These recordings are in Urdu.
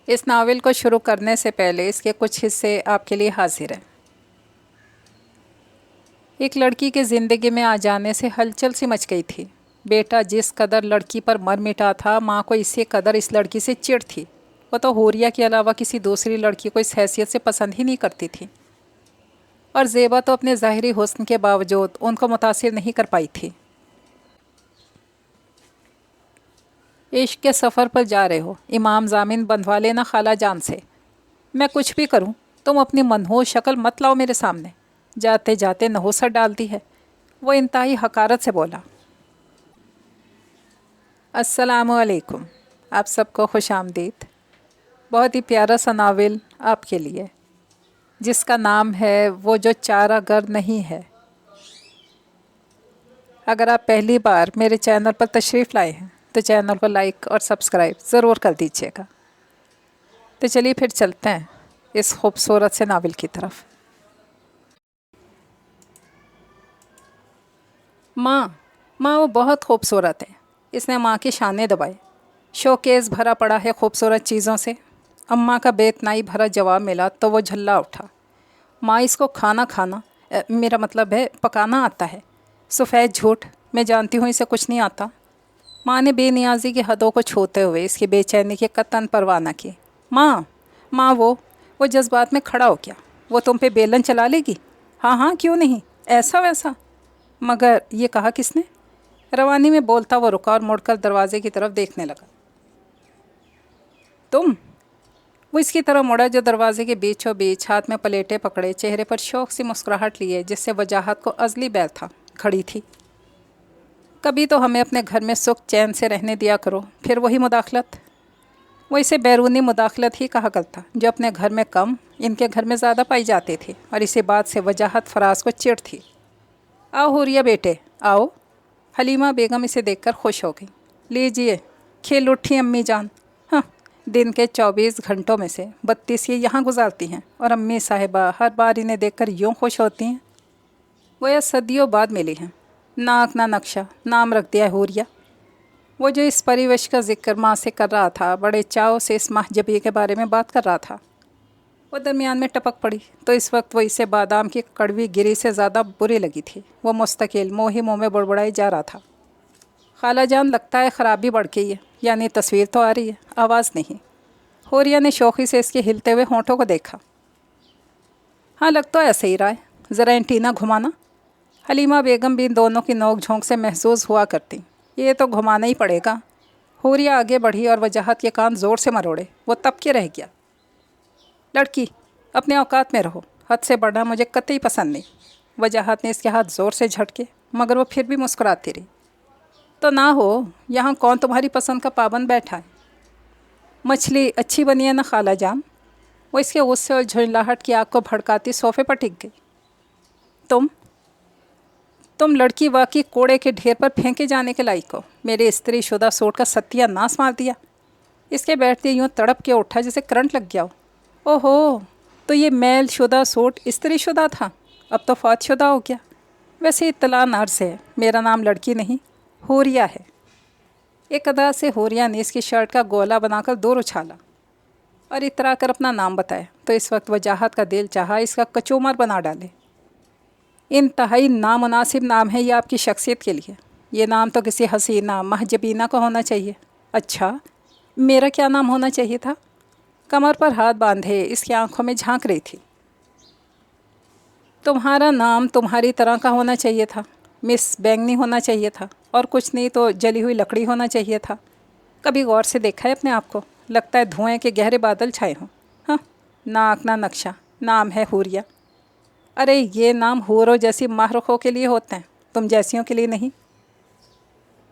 اس ناول کو شروع کرنے سے پہلے اس کے کچھ حصے آپ کے لیے حاضر ہیں۔ ایک لڑکی کے زندگی میں آ جانے سے ہلچل سی مچ گئی تھی۔ بیٹا جس قدر لڑکی پر مر مٹا تھا، ماں کو اسی قدر اس لڑکی سے چڑ تھی۔ وہ تو حوریہ کے علاوہ کسی دوسری لڑکی کو اس حیثیت سے پسند ہی نہیں کرتی تھی، اور زیبا تو اپنے ظاہری حسن کے باوجود ان کو متاثر نہیں کر پائی تھی۔ عشق کے سفر پر جا رہے ہو، امام ضامن بندھوا لینا خالہ جان سے۔ میں کچھ بھی کروں، تم اپنی منحوس شکل مت لاؤ میرے سامنے۔ جاتے جاتے نحوست ڈالتی ہے، وہ انتہائی حقارت سے بولا۔ السلام علیکم، آپ سب کو خوش آمدید۔ بہت ہی پیارا سا ناول آپ کے لیے، جس کا نام ہے وہ جو چارہ گر نہیں ہے۔ اگر آپ پہلی بار میرے چینل پر تشریف لائے ہیں تو چینل کو لائک اور سبسکرائب ضرور کر دیجیے گا۔ تو چلیے پھر چلتے ہیں اس خوبصورت سے ناول کی طرف۔ ماں وہ بہت خوبصورت ہے، اس نے ماں کی شانے دبائے۔ شوکیس بھرا پڑا ہے خوبصورت چیزوں سے۔ اماں کا بے اتنائی بھرا جواب ملا تو وہ جھلا اٹھا۔ ماں، اس کو میرا مطلب ہے پکانا آتا ہے۔ سفید جھوٹ، میں جانتی ہوں اسے کچھ نہیں آتا۔ ماں نے بے نیازی کی حدوں کو چھوتے ہوئے اس کی بے چینی کی قطعاً پرواہ نہ کی۔ ماں وہ جذبات میں کھڑا ہو گیا۔ وہ تم پہ بیلن چلا لے گی؟ ہاں کیوں نہیں، ایسا ویسا۔ مگر یہ کہا کس نے؟ روانی میں بولتا وہ رکا اور مڑ کر دروازے کی طرف دیکھنے لگا۔ تم؟ وہ اس کی طرح مڑا جو دروازے کے بیچوں بیچ ہاتھ میں پلیٹیں پکڑے، چہرے پر شوق سی مسکراہٹ لیے جس سے وجاہت کو ازلی بیل تھا، کھڑی تھی۔ کبھی تو ہمیں اپنے گھر میں سکھ چین سے رہنے دیا کرو، پھر وہی مداخلت۔ وہ اسے بیرونی مداخلت ہی کہا کرتا، جو اپنے گھر میں کم، ان کے گھر میں زیادہ پائی جاتی تھی، اور اسی بات سے وجاہت فراز کو چڑ تھی۔ آؤ حوریہ بیٹے، آؤ۔ حلیمہ بیگم اسے دیکھ کر خوش ہو گئی۔ لیجئے، کھیل اٹھی امی جان۔ ہاں، دن کے 24 گھنٹوں میں سے 32 یہ یہاں گزارتی ہیں، اور امی صاحبہ ہر بار انہیں دیکھ کر یوں خوش ہوتی ہیں گویا صدیوں بعد ملی ہیں۔ ناک نہ نقشہ نام رکھ دیا ہے حوریہ۔ وہ جو اس پریوش کا ذکر ماں سے کر رہا تھا، بڑے چاؤ سے اس محجبی کے بارے میں بات کر رہا تھا۔ وہ درمیان میں ٹپک پڑی تو اس وقت وہ اسے بادام کی کڑوی گری سے زیادہ بری لگی تھی۔ وہ مستقل منہ ہی منہ میں بڑبڑائی جا رہا تھا۔ خالہ جان، لگتا ہے خرابی بڑھ گئی ہے، یعنی تصویر تو آ رہی ہے، آواز نہیں۔ حوریہ نے شوخی سے اس کے ہلتے ہوئے ہونٹوں کو دیکھا۔ ہاں، لگ تو ایسے ہی رہا ہے، ذرا اینٹینا گھمانا۔ حلیمہ بیگم بھی ان دونوں کی نوک جھونک سے محظوظ ہوا کرتی۔ یہ تو گھمانا ہی پڑے گا۔ حوریہ آگے بڑھی اور وجاہت کے کان زور سے مروڑے۔ وہ تب کے رہ گیا۔ لڑکی، اپنے اوقات میں رہو، حد سے بڑھنا مجھے قطعی پسند نہیں۔ وجاہت نے اس کے ہاتھ زور سے جھٹکے، مگر وہ پھر بھی مسکراتی رہی۔ تو نہ ہو، یہاں کون تمہاری پسند کا پابند بیٹھا ہے؟ مچھلی اچھی بنی ہے نا خالہ جان؟ وہ اس کے غصے اور جھنجلاہٹ کی آگ کو بھڑکاتی صوفے پر ٹک گئی۔ تم لڑکی واقعی کوڑے کے ڈھیر پر پھینکے جانے کے لائق ہو۔ میرے استری شدہ سوٹ کا ستیہ ناس مار دیا۔ اس کے بیٹھتے یوں تڑپ کے اٹھا جیسے کرنٹ لگ گیا ہو۔ اوہو، تو یہ میل شدہ سوٹ استری شدہ تھا، اب تو فوت شدہ ہو گیا۔ ویسے اطلاع عرض ہے، میرا نام لڑکی نہیں، حوریہ ہے۔ ایک ادا سے حوریہ نے اس کی شرٹ کا گولا بنا کر دور اچھالا اور اترا کر اپنا نام بتایا تو اس وقت وجاہت کا دل چاہا اس کا کچومر بنا ڈالے۔ انتہائی نامناسب نام ہے یہ آپ کی شخصیت کے لیے۔ یہ نام تو کسی حسینہ محجبینہ کا ہونا چاہیے۔ اچھا، میرا کیا نام ہونا چاہیے تھا؟ کمر پر ہاتھ باندھے اس کی آنکھوں میں جھانک رہی تھی۔ تمہارا نام تمہاری طرح کا ہونا چاہیے تھا، مس بینگنی ہونا چاہیے تھا، اور کچھ نہیں تو جلی ہوئی لکڑی ہونا چاہیے تھا۔ کبھی غور سے دیکھا ہے اپنے آپ کو؟ لگتا ہے دھوئیں کے گہرے بادل چھائے ہوں۔ ہاں، ناک نہ نقشہ، نام ہے حوریہ۔ ارے یہ نام حوروں جیسی مہرخوں کے لیے ہوتے ہیں، تم جیسیوں کے لیے نہیں۔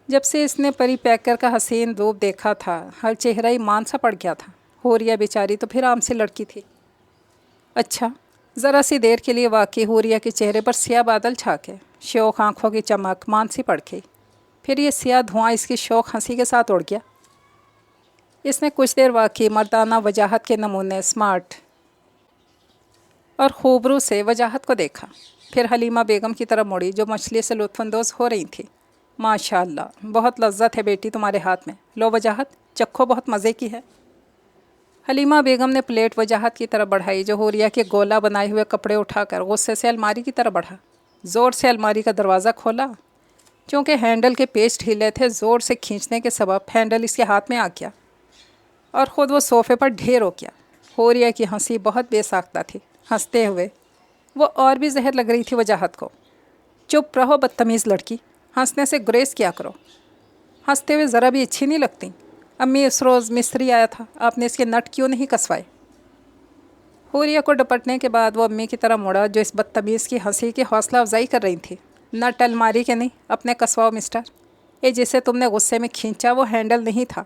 جب سے اس نے پری پیکر کا حسین روپ دیکھا تھا، ہر چہرہ ہی مان سا پڑ گیا تھا۔ حوریہ بیچاری تو پھر عام سی لڑکی تھی۔ اچھا، ذرا سی دیر کے لیے واقعی حوریہ کے چہرے پر سیاہ بادل چھا کے شوق آنکھوں کی چمک مان سی پڑ گئی۔ پھر یہ سیاہ دھواں اس کی شوق ہنسی کے ساتھ اڑ گیا۔ اس نے کچھ دیر واقعی مردانہ وجاہت کے نمونے اسمارٹ اور خوبرو سے وجاہت کو دیکھا، پھر حلیمہ بیگم کی طرف مڑی جو مچھلی سے لطف اندوز ہو رہی تھی۔ ماشاء اللہ، بہت لذت ہے بیٹی تمہارے ہاتھ میں، لو وجاہت چکھو، بہت مزے کی ہے۔ حلیمہ بیگم نے پلیٹ وجاہت کی طرف بڑھائی جو حوریہ کے گولا بنائے ہوئے کپڑے اٹھا کر غصے سے الماری کی طرف بڑھا۔ زور سے الماری کا دروازہ کھولا۔ چونکہ ہینڈل کے پیچ ڈھیلے تھے، زور سے کھینچنے کے سبب ہینڈل اس کے ہاتھ میں آ گیا اور خود وہ صوفے پر ڈھیر ہو گیا۔ حوریہ کی ہنسی بہت بے ساختہ تھی۔ ہنستے ہوئے وہ اور بھی زہر لگ رہی تھی وجاہت کو۔ چپ رہو بدتمیز لڑکی، ہنسنے سے گریز کیا کرو، ہنستے ہوئے ذرا بھی اچھی نہیں لگتی۔ امی اس روز مستری آیا تھا، آپ نے اس کے نٹ کیوں نہیں کسوائے؟ حوریہ کو ڈپٹنے کے بعد وہ امی کی طرح مڑا جو اس بدتمیز کی ہنسی کی حوصلہ افزائی کر رہی تھی۔ نٹ الماری کے نہیں، اپنے کسواؤ مسٹر۔ یہ جسے تم نے غصے میں کھینچا وہ ہینڈل نہیں تھا،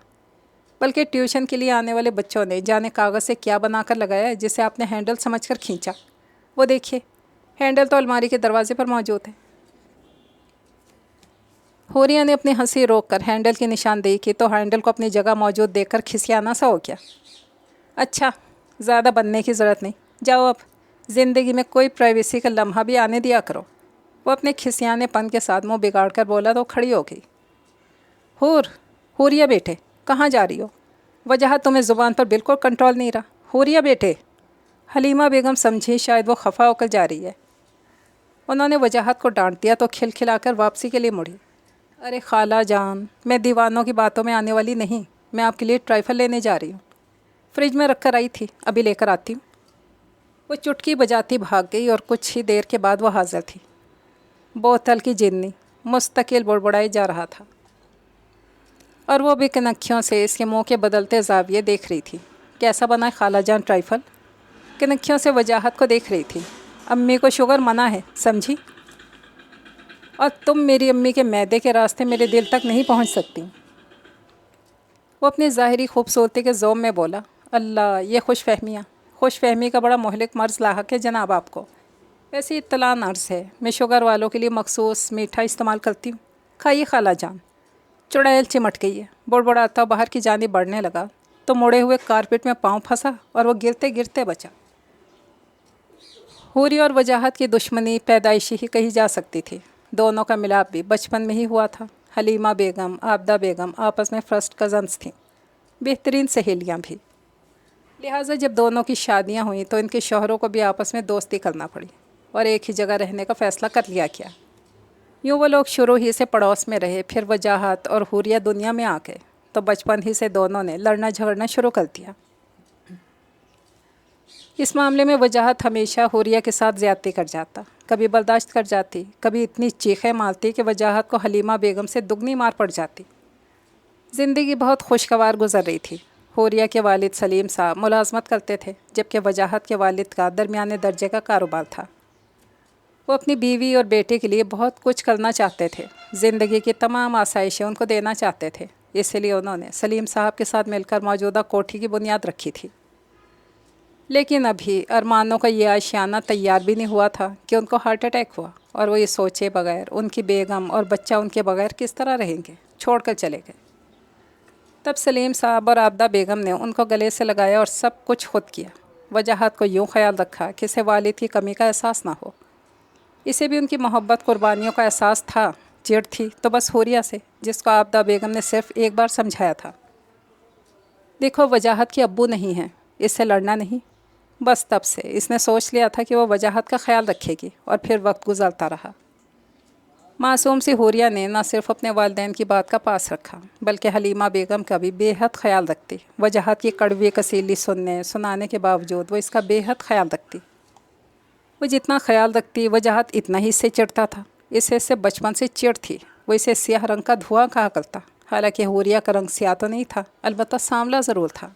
بلکہ ٹیوشن کے لیے آنے والے بچوں نے جانے کاغذ سے کیا بنا کر لگایا جسے آپ نے ہینڈل سمجھ کر کھینچا۔ وہ دیکھیے، ہینڈل تو الماری کے دروازے پر موجود ہے۔ حوریہ نے اپنی ہنسی روک کر ہینڈل کی نشاندہی کی تو ہینڈل کو اپنی جگہ موجود دیکھ کر کھسیانا سا ہو گیا۔ اچھا، زیادہ بننے کی ضرورت نہیں، جاؤ اب زندگی میں کوئی پرائیویسی کا لمحہ بھی آنے دیا کرو۔ وہ اپنے کھسیانے پن کے ساتھ منہ بگاڑ کر بولا تو کھڑی ہو گئی۔ حوریہ بیٹے، کہاں جا رہی ہو؟ وجاہت تمہیں زبان پر بالکل کنٹرول نہیں رہا۔ حوریہ بیٹے۔ حلیمہ بیگم سمجھی شاید وہ خفا ہو کر جا رہی ہے۔ انہوں نے وجاہت کو ڈانٹ دیا تو کھلکھلا کر واپسی کے لیے مڑی۔ ارے خالہ جان، میں دیوانوں کی باتوں میں آنے والی نہیں، میں آپ کے لیے ٹرائفل لینے جا رہی ہوں، فریج میں رکھ کر آئی تھی، ابھی لے کر آتی ہوں۔ وہ چٹکی بجاتی بھاگ گئی اور کچھ ہی دیر کے بعد وہ حاضر تھی۔ بوتل کی جنی مستقل بڑبڑائے جا رہا تھا اور وہ بھی کنکھیوں سے اس کے منہ کے بدلتے زاویے دیکھ رہی تھی۔ کیسا بنا ہے خالہ جان ٹرائفل؟ کنکھیوں سے وجاہت کو دیکھ رہی تھی۔ امی کو شوگر منع ہے، سمجھی؟ اور تم میری امی کے معدے کے راستے میرے دل تک نہیں پہنچ سکتی۔ وہ اپنی ظاہری خوبصورتی کے ذوم میں بولا، اللہ یہ خوش فہمی کا بڑا مہلک مرض لاحق ہے جناب آپ کو۔ ویسے اطلاع عرض ہے، میں شوگر والوں کے لیے مخصوص میٹھا استعمال کرتی ہوں، کھائیے خالہ جان۔ چڑیل چمٹ گئی ہے، بڑبڑاتا باہر کی جانب بڑھنے لگا تو مڑے ہوئے کارپیٹ میں پاؤں پھنسا اور وہ گرتے گرتے بچا۔ حوریہ اور وجاہت کی دشمنی پیدائشی ہی کہی جا سکتی تھی۔ دونوں کا ملاپ بھی بچپن میں ہی ہوا تھا۔ حلیمہ بیگم، عابدہ بیگم آپس میں فرسٹ کزنس تھیں، بہترین سہیلیاں بھی۔ لہٰذا جب دونوں کی شادیاں ہوئیں تو ان کے شوہروں کو بھی آپس میں دوستی کرنا پڑی اور ایک ہی جگہ رہنے کا فیصلہ کر لیا گیا۔ یوں وہ لوگ شروع ہی سے پڑوس میں رہے، پھر وجاہت اور حوریہ دنیا میں آ گئے تو بچپن ہی سے دونوں نے لڑنا جھگڑنا شروع کر دیا۔ اس معاملے میں وجاہت ہمیشہ حوریہ کے ساتھ زیادتی کر جاتا، کبھی برداشت کر جاتی، کبھی اتنی چیخیں مارتی کہ وجاہت کو حلیمہ بیگم سے دگنی مار پڑ جاتی۔ زندگی بہت خوشگوار گزر رہی تھی۔ حوریہ کے والد سلیم صاحب ملازمت کرتے تھے، جبکہ وجاہت کے والد کا درمیانے درجے کا کاروبار تھا۔ وہ اپنی بیوی اور بیٹے کے لیے بہت کچھ کرنا چاہتے تھے، زندگی کی تمام آسائشیں ان کو دینا چاہتے تھے، اس لیے انہوں نے سلیم صاحب کے ساتھ مل کر موجودہ کوٹھی کی بنیاد رکھی تھی۔ لیکن ابھی ارمانوں کا یہ آشیانہ تیار بھی نہیں ہوا تھا کہ ان کو ہارٹ اٹیک ہوا اور وہ یہ سوچے بغیر ان کی بیگم اور بچہ ان کے بغیر کس طرح رہیں گے، چھوڑ کر چلے گئے۔ تب سلیم صاحب اور عابدہ بیگم نے ان کو گلے سے لگایا اور سب کچھ خود کیا۔ وجاہت کو یوں خیال رکھا کہ اسے والد کی کمی کا احساس نہ ہو۔ اسے بھی ان کی محبت قربانیوں کا احساس تھا۔ چڑ تھی تو بس حوریہ سے، جس کو عابدہ بیگم نے صرف ایک بار سمجھایا تھا، دیکھو وجاہت کے ابو نہیں ہیں، اس سے لڑنا نہیں۔ بس تب سے اس نے سوچ لیا تھا کہ وہ وجاہت کا خیال رکھے گی اور پھر وقت گزرتا رہا۔ معصوم سی حوریہ نے نہ صرف اپنے والدین کی بات کا پاس رکھا بلکہ حلیمہ بیگم کا بھی بے حد خیال رکھتی۔ وجاہت کی کڑوی کسیلی سنانے کے باوجود وہ اس کا بے حد خیال رکھتی۔ وہ جتنا خیال رکھتی وجاہت اتنا ہی اس سے چڑھتا تھا۔ اسے سے بچپن سے چڑ تھی، وہ اسے سیاہ رنگ کا دھواں کہا کرتا، حالانکہ حوریہ کا رنگ سیاہ تو نہیں تھا، البتہ سانولا ضرور تھا۔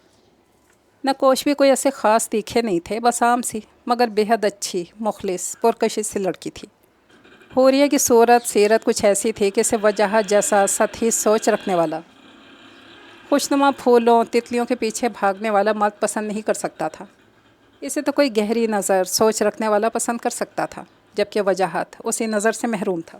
نقوش بھی کوئی ایسے خاص تیکھے نہیں تھے، بس عام سی مگر بے حد اچھی، مخلص، پرکشش سی لڑکی تھی۔ حوریہ کی صورت سیرت کچھ ایسی تھی کہ اسے وجاہت جیسا سطحی سوچ رکھنے والا، خوشنما پھولوں تتلیوں کے پیچھے بھاگنے والا مرد پسند نہیں کر سکتا تھا۔ اسے تو کوئی گہری نظر سوچ رکھنے والا پسند کر سکتا تھا، جبکہ وجاہت اسی نظر سے محروم تھا۔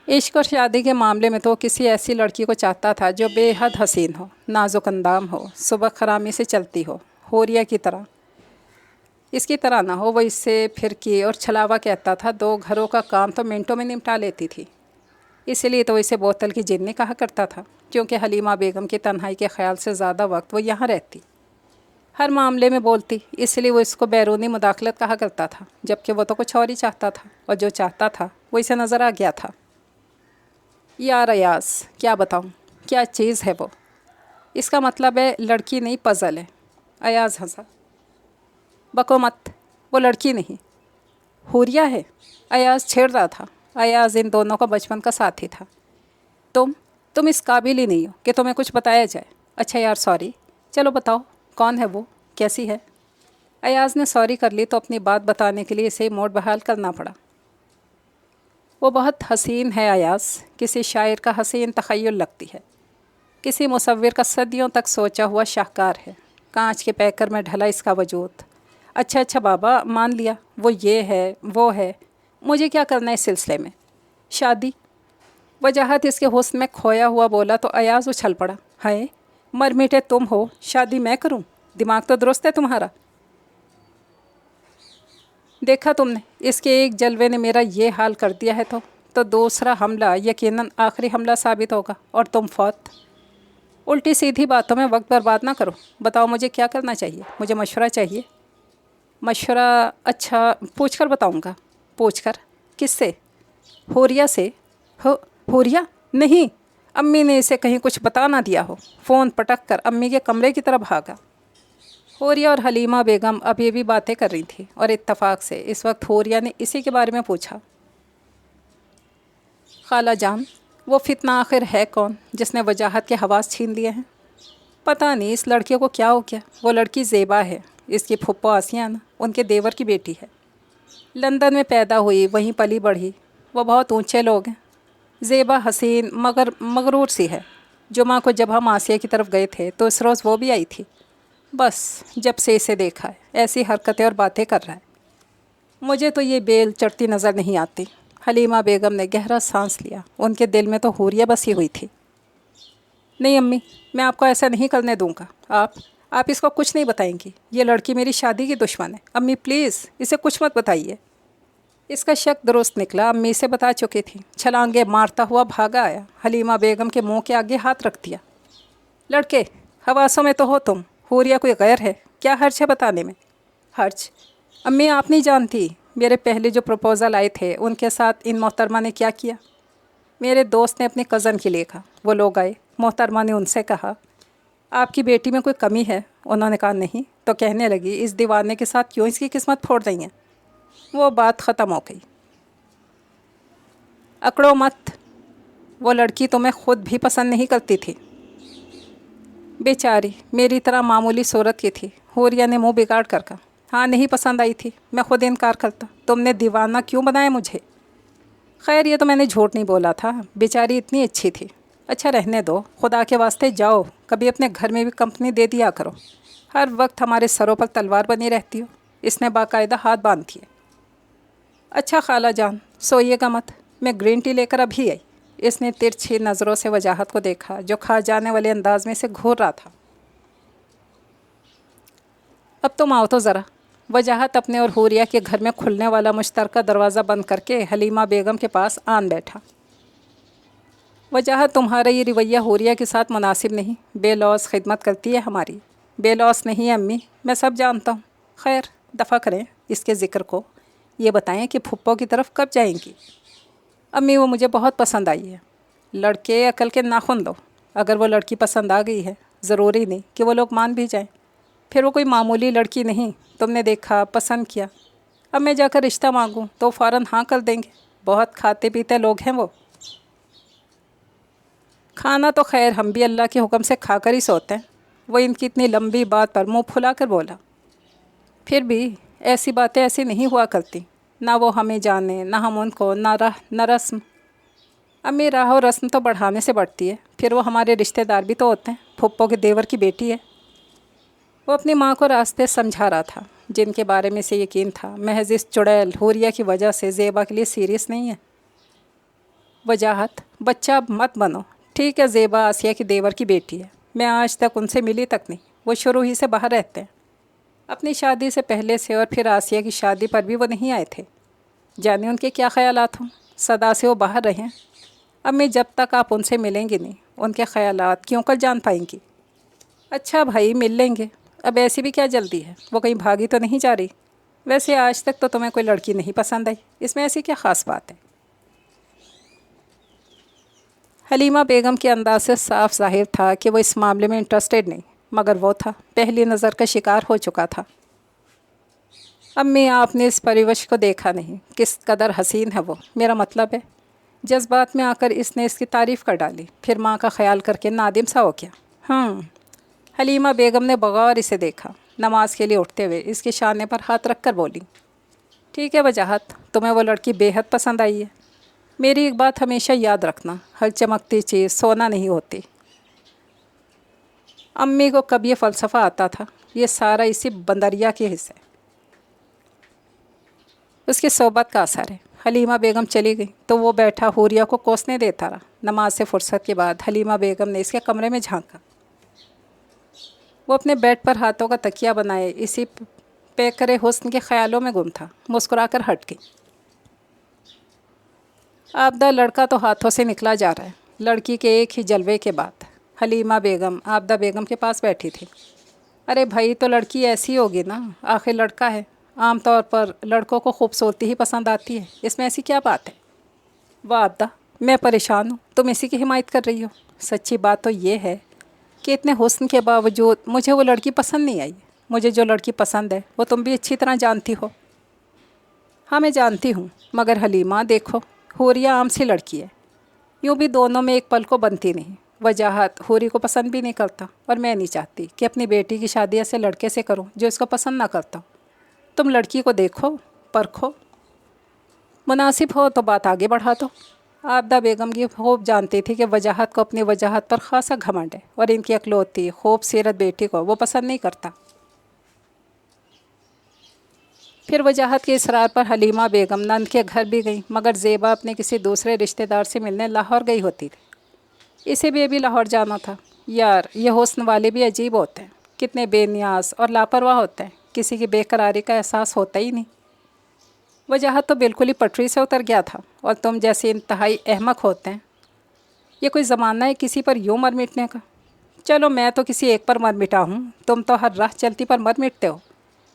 عشق اور شادی کے معاملے میں تو کسی ایسی لڑکی کو چاہتا تھا جو بے حد حسین ہو، نازک اندام ہو، صبح خرامی سے چلتی ہو، حوریہ کی طرح۔ اس کی طرح نہ ہو، وہ اس سے پھرکی اور چھلاوا کہتا تھا، 2 گھروں کا کام تو منٹوں میں نمٹا لیتی تھی۔ اسی لیے تو اسے بوتل کی جنی کہا کرتا تھا، کیونکہ حلیمہ بیگم کی تنہائی کے خیال سے زیادہ وقت وہ یہاں رہتی، ہر معاملے میں بولتی، اس لیے وہ اس کو بیرونی مداخلت کہا کرتا تھا، جبکہ وہ تو کچھ اور ہی چاہتا تھا، اور جو چاہتا تھا وہ اسے نظر آ گیا تھا۔ یار ایاز، کیا بتاؤں کیا چیز ہے وہ؟ اس کا مطلب ہے لڑکی نہیں، پزل ہے۔ ایاز ہنسا۔ بکو مت، وہ لڑکی نہیں، حوریہ ہے، ایاز چھیڑ رہا تھا۔ ایاز ان دونوں کا بچپن کا ساتھی تھا۔ تم اس قابل ہی نہیں ہو کہ تمہیں کچھ بتایا جائے۔ اچھا یار سوری، چلو بتاؤ کون ہے وہ، کیسی ہے؟ ایاز نے سوری کر لی تو اپنی بات بتانے کے لیے اسے موڈ بحال کرنا پڑا۔ وہ بہت حسین ہے ایاز، کسی شاعر کا حسین تخیل لگتی ہے، کسی مصور کا صدیوں تک سوچا ہوا شاہکار ہے، کانچ کے پیکر میں ڈھلا اس کا وجود۔ اچھا بابا، مان لیا وہ یہ ہے وہ ہے، مجھے کیا کرنا ہے اس سلسلے میں؟ شادی؟ وجاہت اس کے حسن میں کھویا ہوا بولا تو ایاز اچھل پڑا۔ ہائے، مر میٹے تم ہو، شادی میں کروں؟ دماغ تو درست ہے تمہارا؟ دیکھا تم نے، اس کے ایک جلوے نے میرا یہ حال کر دیا ہے تو دوسرا حملہ یقیناً آخری حملہ ثابت ہوگا، اور تم فوت۔ الٹی سیدھی باتوں میں وقت برباد نہ کرو، بتاؤ مجھے کیا کرنا چاہیے؟ مجھے مشورہ چاہیے۔ مشورہ؟ اچھا پوچھ کر بتاؤں گا۔ پوچھ کر؟ کس سے؟ حوریہ سے۔ حوریہ؟ نہیں، امی نے اسے کہیں کچھ بتا نہ دیا ہو۔ فون پٹک کر امی کے کمرے کی طرف بھاگا۔ حوریہ اور حلیمہ بیگم اب یہ بھی باتیں کر رہی تھیں، اور اتفاق سے اس وقت حوریہ نے اسی کے بارے میں پوچھا۔ خالہ جان، وہ فتنہ آخر ہے کون جس نے وجاہت کے حواس چھین لیے ہیں؟ پتہ نہیں اس لڑکے کو کیا ہو گیا۔ وہ لڑکی زیبا ہے، اس کی پھپھو آسیانہ، ان کے دیور کی بیٹی ہے، لندن میں پیدا ہوئی، وہیں پلی بڑھی۔ وہ بہت اونچے لوگ ہیں۔ زیبا حسین مگر مغرور سی ہے۔ جمعہ کو جب ہم آسیہ کی طرف گئے تھے تو اس روز وہ بھی آئی تھی۔ بس جب سے اسے دیکھا ہے ایسی حرکتیں اور باتیں کر رہا ہے، مجھے تو یہ بیل چڑھتی نظر نہیں آتی۔ حلیمہ بیگم نے گہرا سانس لیا، ان کے دل میں تو حوریہ بسی ہوئی تھی۔ نہیں امی، میں آپ کو ایسا نہیں کرنے دوں گا۔ آپ اس کو کچھ نہیں بتائیں گی، یہ لڑکی میری شادی کی دشمن ہے۔ امی پلیز اسے کچھ مت بتائیے۔ اس کا شک درست نکلا، امی سے بتا چکی تھی۔ چھلانگے مارتا ہوا بھاگا آیا، حلیمہ بیگم کے منہ کے آگے ہاتھ رکھ دیا۔ لڑکے، حواسوں میں تو ہو تم، حوریہ کوئی غیر ہے، کیا حرج ہے بتانے میں؟ حرج؟ امی آپ نہیں جانتی، میرے پہلے جو پروپوزل آئے تھے ان کے ساتھ ان محترمہ نے کیا کیا۔ میرے دوست نے اپنی کزن کے لیے کہا، وہ لوگ آئے، محترمہ نے ان سے کہا آپ کی بیٹی میں کوئی کمی ہے؟ انہوں نے کہا نہیں، تو کہنے لگی اس دیوانے کے ساتھ کیوں اس کی قسمت پھوڑ رہی ہیں؟ وہ بات ختم ہو گئی۔ اکڑو مت، وہ لڑکی تمہیں خود بھی پسند نہیں کرتی تھی۔ بیچاری میری طرح معمولی صورت کی تھی، حوریہ نے منہ بگاڑ کر کہا۔ ہاں نہیں پسند آئی تھی، میں خود انکار کرتا، تم نے دیوانہ کیوں بنایا مجھے؟ خیر یہ تو میں نے جھوٹ نہیں بولا تھا، بیچاری اتنی اچھی تھی۔ اچھا رہنے دو، خدا کے واسطے جاؤ، کبھی اپنے گھر میں بھی کمپنی دے دیا کرو، ہر وقت ہمارے سروں پر تلوار بنی رہتی ہو۔ اس نے باقاعدہ ہاتھ باندھ دیے۔ اچھا خالہ جان، سوئیے گا مت، میں گرین ٹی لے کر ابھی آئی۔ اس نے ترچھی نظروں سے وجاہت کو دیکھا جو کھا جانے والے انداز میں سے گھور رہا تھا۔ اب تم آؤ تو ذرا۔ وجاہت اپنے اور حوریہ کے گھر میں کھلنے والا مشترکہ دروازہ بند کر کے حلیمہ بیگم کے پاس آن بیٹھا۔ وجاہت تمہارا یہ رویہ حوریہ کے ساتھ مناسب نہیں، بے لوث خدمت کرتی ہے ہماری۔ بے لوث نہیں امی، میں سب جانتا ہوں۔ خیر دفع کریں اس کے ذکر کو، یہ بتائیں کہ پھپھو کی طرف کب جائیں گی؟ امی وہ مجھے بہت پسند آئی ہے۔ لڑکے عقل کے ناخن دو، اگر وہ لڑکی پسند آ گئی ہے ضروری نہیں کہ وہ لوگ مان بھی جائیں، پھر وہ کوئی معمولی لڑکی نہیں، تم نے دیکھا پسند کیا، اب میں جا کر رشتہ مانگوں تو فوراً ہاں کر دیں گے، بہت کھاتے پیتے لوگ ہیں وہ۔ کھانا تو خیر ہم بھی اللہ کے حکم سے کھا کر ہی سوتے ہیں۔ وہ ان کی اتنی لمبی بات پر منہ پھلا کر بولا، پھر بھی ایسی باتیں ایسی نہیں ہوا کرتی، نہ وہ ہمیں جانے نہ ہم ان کو، نہ راہ نہ رسم۔ امی راہ و رسم تو بڑھانے سے بڑھتی ہے، پھر وہ ہمارے رشتہ دار بھی تو ہوتے ہیں، پھپھو کے دیور کی بیٹی ہے۔ وہ اپنی ماں کو راستے سمجھا رہا تھا جن کے بارے میں سے یقین تھا محض اس چڑیل حوریہ کی وجہ سے زیبا کے لیے سیریس نہیں ہے۔ وجاہت بچہ مت بنو، ٹھیک ہے زیبا آسیہ کی دیور کی بیٹی ہے، میں آج تک ان سے ملی تک نہیں، وہ شروع ہی سے باہر رہتے ہیں، اپنی شادی سے پہلے سے، اور پھر آسیہ کی شادی پر بھی وہ نہیں آئے تھے، جانے ان کے کیا خیالات ہوں، صدا سے وہ باہر رہیں۔ امی جب تک آپ ان سے ملیں گی نہیں ان کے خیالات کیوں کر جان پائیں گی؟ اچھا بھائی مل لیں گے، اب ایسی بھی کیا جلدی ہے، وہ کہیں بھاگی تو نہیں جا رہی؟ ویسے آج تک تو تمہیں کوئی لڑکی نہیں پسند آئی، اس میں ایسی کیا خاص بات ہے؟ حلیمہ بیگم کے انداز سے صاف ظاہر تھا کہ وہ اس معاملے میں انٹرسٹیڈ نہیں، مگر وہ تھا پہلی نظر کا شکار ہو چکا تھا۔ امی آپ نے اس پریوش کو دیکھا نہیں، کس قدر حسین ہے وہ، میرا مطلب ہے۔ جذبات میں آ کر اس نے اس کی تعریف کر ڈالی، پھر ماں کا خیال کر کے نادم سا ہو گیا۔ حلیمہ بیگم نے بغور اسے دیکھا، نماز کے لیے اٹھتے ہوئے اس کے شانے پر ہاتھ رکھ کر بولی، ٹھیک ہے وجاہت، تمہیں وہ لڑکی بے حد پسند آئی ہے۔ میری ایک بات ہمیشہ یاد رکھنا، ہر چمکتی چیز سونا نہیں ہوتی۔ امی کو کب یہ فلسفہ آتا تھا؟ یہ سارا اسی بندریا کے حصے، اس کی صحبت کا اثر ہے۔ حلیمہ بیگم چلی گئی تو وہ بیٹھا حوریہ کو کوسنے دیتا رہا۔ نماز سے فرصت کے بعد حلیمہ بیگم نے اس کے کمرے میں جھانکا۔ وہ اپنے بیڈ پر ہاتھوں کا تکیہ بنائے اسی پیکرے حسن کے خیالوں میں گم تھا، مسکرا کر ہٹ گئی۔ آبدہ لڑکا تو ہاتھوں سے نکلا جا رہا ہے، لڑکی کے ایک ہی جلوے کے بعد حلیمہ بیگم آبدہ بیگم کے پاس بیٹھی تھی۔ ارے بھائی تو لڑکی ایسی ہوگی نا، آخر لڑکا ہے، عام طور پر لڑکوں کو خوبصورتی ہی پسند آتی ہے، اس میں ایسی کیا بات ہے؟ واہ آبدہ، میں پریشان ہوں، تم اسی کی حمایت کر رہی ہو۔ سچی بات تو یہ ہے کہ اتنے حسن کے باوجود مجھے وہ لڑکی پسند نہیں آئی۔ مجھے جو لڑکی پسند ہے وہ تم بھی اچھی طرح جانتی ہو۔ ہاں میں جانتی ہوں، مگر حلیمہ دیکھو، حوریہ عام سی لڑکی ہے، یوں بھی دونوں میں ایک پل کو بنتی نہیں۔ وجاہت حوری کو پسند بھی نہیں کرتا، اور میں نہیں چاہتی کہ اپنی بیٹی کی شادی ایسے لڑکے سے کروں جو اس کو پسند نہ کرتا۔ تم لڑکی کو دیکھو، پرکھو، مناسب ہو تو بات آگے بڑھا دو۔ آبدہ بیگم کی خوب جانتی تھی کہ وجاہت کو اپنی وجاہت پر خاصا گھمنڈ ہے، اور ان کی اکلوتی خوبصورت بیٹی کو وہ پسند نہیں کرتا۔ پھر وجاہت کے اصرار پر حلیمہ بیگم نند کے گھر بھی گئی، مگر زیبا اپنے کسی دوسرے رشتہ دار سے ملنے لاہور گئی ہوتی تھی۔ اسے بھی ابھی لاہور جانا تھا۔ یار یہ حسن والے بھی عجیب ہوتے ہیں، کتنے بے نیاز اور لاپرواہ ہوتے ہیں، کسی کی بے قراری کا احساس ہوتا ہی نہیں۔ وجاہت تو بالکل ہی پٹری سے اتر گیا تھا، اور تم جیسے انتہائی احمق ہوتے ہیں۔ یہ کوئی زمانہ ہے کسی پر یوں مر مٹنے کا؟ چلو میں تو کسی ایک پر مر مٹا ہوں، تم تو ہر راہ چلتی پر مر مٹتے ہو۔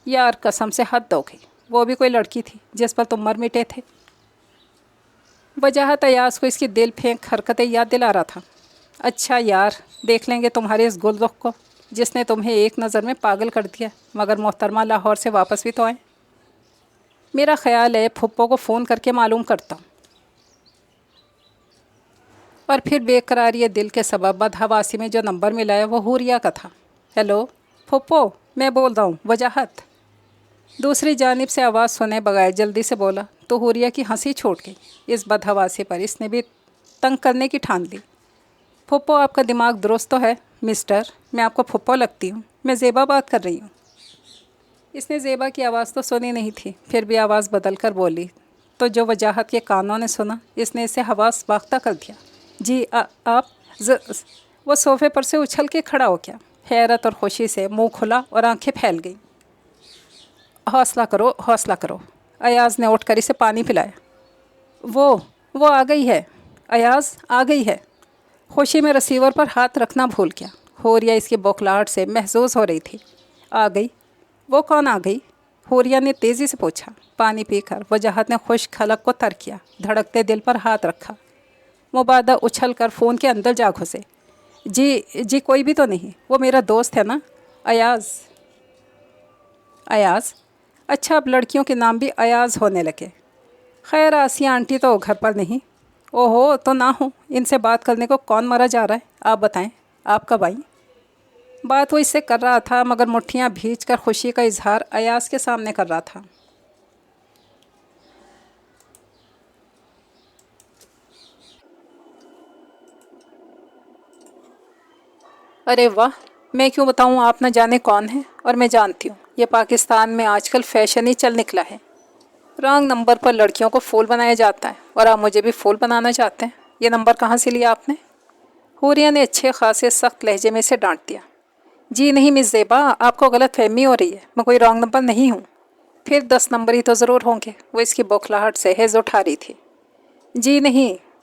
یار قسم سے حد ہو گئی، وہ بھی کوئی لڑکی تھی جس پر تم مر مٹے تھے؟ وجاہت ایاز کو اس کی دل پھینک حرکتیں یاد دلا رہا تھا۔ اچھا یار، دیکھ لیں گے تمہارے اس گل رخ کو جس نے تمہیں ایک نظر میں پاگل کر دیا، مگر محترمہ لاہور سے واپس بھی تو آئیں۔ میرا خیال ہے پھپھو کو فون کر کے معلوم کرتا ہوں۔ اور پھر بے قراری دل کے سبب بدحواسی میں جو نمبر ملا ہے وہ حوریہ کا تھا۔ ہیلو پھپھو، میں بول رہا ہوں، وجاہت۔ دوسری جانب سے آواز سنے بغیر جلدی سے بولا تو حوریہ کی ہنسی چھوٹ گئی۔ اس بدحواسی پر اس نے بھی تنگ کرنے کی ٹھان لی۔ پھپھو آپ کا دماغ درست تو ہے مسٹر، میں آپ کو پھپھو لگتی ہوں، میں زیبا بات کر رہی ہوں۔ اس نے زیبا کی آواز تو سنی نہیں تھی، پھر بھی آواز بدل کر بولی تو جو وجاہت کے کانوں نے سنا، اس نے اسے حواس باختہ کر دیا۔ جی آپ وہ صوفے پر سے اچھل کے کھڑا ہو گیا، حیرت اور خوشی سے منہ کھلا اور آنکھیں پھیل گئیں۔ حوصلہ کرو، حوصلہ کرو، ایاز نے اٹھ کر اسے پانی پلایا۔ وہ آ گئی ہے، ایاز آ گئی ہے۔ خوشی میں رسیور پر ہاتھ رکھنا بھول گیا۔ حوریہ اس کی بوکھلاہٹ سے محظوظ ہو رہی تھی۔ آ گئی؟ وہ کون آ گئی؟ حوریہ نے تیزی سے پوچھا۔ پانی پی کر وجاہت نے خشک حلق کو تر کیا، دھڑکتے دل پر ہاتھ رکھا۔ مبادہ اچھل کر فون کے اندر جا گھسے۔ جی کوئی بھی تو نہیں، وہ میرا دوست ہے نا، ایاز۔ ایاز؟ اچھا اب لڑکیوں کے نام بھی ایاز ہونے لگے۔ خیر آسیہ آنٹی تو گھر پر نہیں؟ اوہو تو نہ ہوں، ان سے بات کرنے کو کون مرا جا رہا ہے؟ آپ بتائیں، آپ کب آئیں؟ بات وہ اس سے کر رہا تھا، مگر مٹھیاں بھیج کر خوشی کا اظہار ایاز کے سامنے کر رہا تھا۔ ارے واہ، میں کیوں بتاؤں، آپ نہ جانے کون ہیں، اور میں جانتی ہوں یہ پاکستان میں آج کل فیشن ہی چل نکلا ہے۔ رانگ نمبر پر لڑکیوں کو پھول بنایا جاتا ہے، اور آپ مجھے بھی پھول بنانا چاہتے ہیں۔ یہ نمبر کہاں سے لیا آپ نے؟ حوریہ نے اچھے خاصے سخت لہجے میں سے ڈانٹ دیا۔ جی نہیں مس زیبا، آپ کو غلط فہمی ہو رہی ہے، میں کوئی رانگ نمبر نہیں ہوں۔ پھر 10 نمبر ہی تو ضرور ہوں گے، وہ اس کی بوکھلاہٹ سے ہیز اٹھا رہی تھی۔ جی نہیں،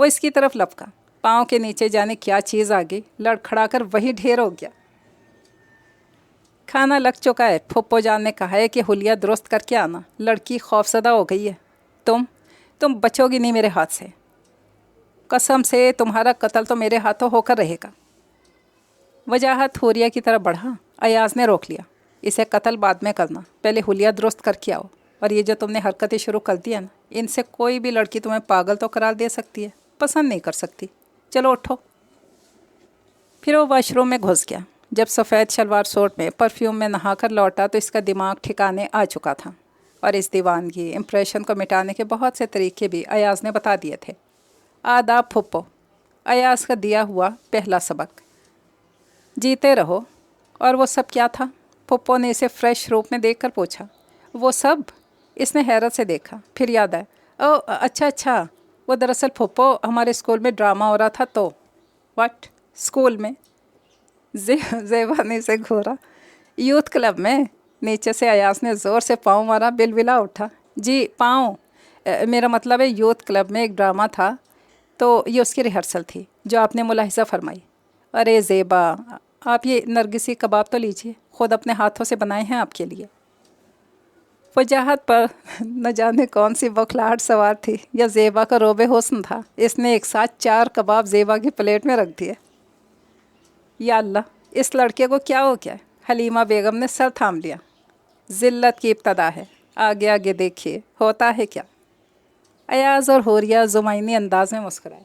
وہ اس کی طرف لپکا، پاؤں کے نیچے جانے کیا چیز آ گئی، لڑکھڑا کر وہی ڈھیر ہو گیا۔ کھانا لگ چکا ہے، پھپھو جان نے کہا ہے کہ حلیہ درست کر کے آنا، لڑکی خوفزدہ ہو گئی ہے۔ تم بچو گی نہیں میرے ہاتھ سے، قسم سے تمہارا قتل تو میرے ہاتھوں ہو کر رہے گا۔ وجاہت حوریہ کی طرف بڑھا، ایاز نے روک لیا۔ اسے قتل بعد میں کرنا، پہلے حلیہ درست کر کے آؤ، اور یہ جو تم نے حرکتیں شروع کر دی ہیں نا، ان سے کوئی بھی لڑکی تمہیں پاگل تو قرار دے سکتی ہے، پسند نہیں کر سکتی۔ چلو اٹھو۔ پھر وہ واش روم میں گھس گیا۔ جب سفید شلوار سوٹ میں پرفیوم میں نہا کر لوٹا تو اس کا دماغ ٹھکانے آ چکا تھا، اور اس دیوانگی امپریشن کو مٹانے کے بہت سے طریقے بھی ایاز نے بتا دیے تھے۔ آداب پھپھو، ایاز کا دیا ہوا پہلا سبق۔ جیتے رہو۔ اور وہ سب کیا تھا؟ پھپھو نے اسے فریش روپ میں دیکھ کر پوچھا۔ وہ سب؟ اس نے حیرت سے دیکھا، پھر یاد آیا، او اچھا، وہ دراصل پھپھو ہمارے اسکول میں ڈرامہ ہو رہا تھا تو۔ واٹ؟ اسکول میں؟ زیبا نے اسے گھورا۔ یوتھ کلب میں؟ نیچے سے ایاز نے زور سے پاؤں مارا، بلبلا اٹھا۔ جی پاؤں، میرا مطلب ہے یوتھ کلب میں ایک ڈرامہ تھا تو یہ اس کی ریہرسل تھی جو آپ نے ملاحظہ فرمائی۔ ارے زیبا، آپ یہ نرگسی کباب تو لیجیے، خود اپنے ہاتھوں سے بنائے ہیں آپ کے لیے۔ وجاہت پر نہ جانے کون سی بوکھلاہٹ سوار تھی، یا زیبا کا روبے حسن تھا، اس نے ایک ساتھ 4 کباب زیبا کی پلیٹ میں رکھ دیے۔ یا اللہ، اس لڑکے کو کیا ہو گیا؟ حلیمہ بیگم نے سر تھام لیا۔ ذلت کی ابتدا ہے، آگے آگے دیکھیے ہوتا ہے کیا۔ ایاز اور حوریہ زمینی انداز میں مسکرائے۔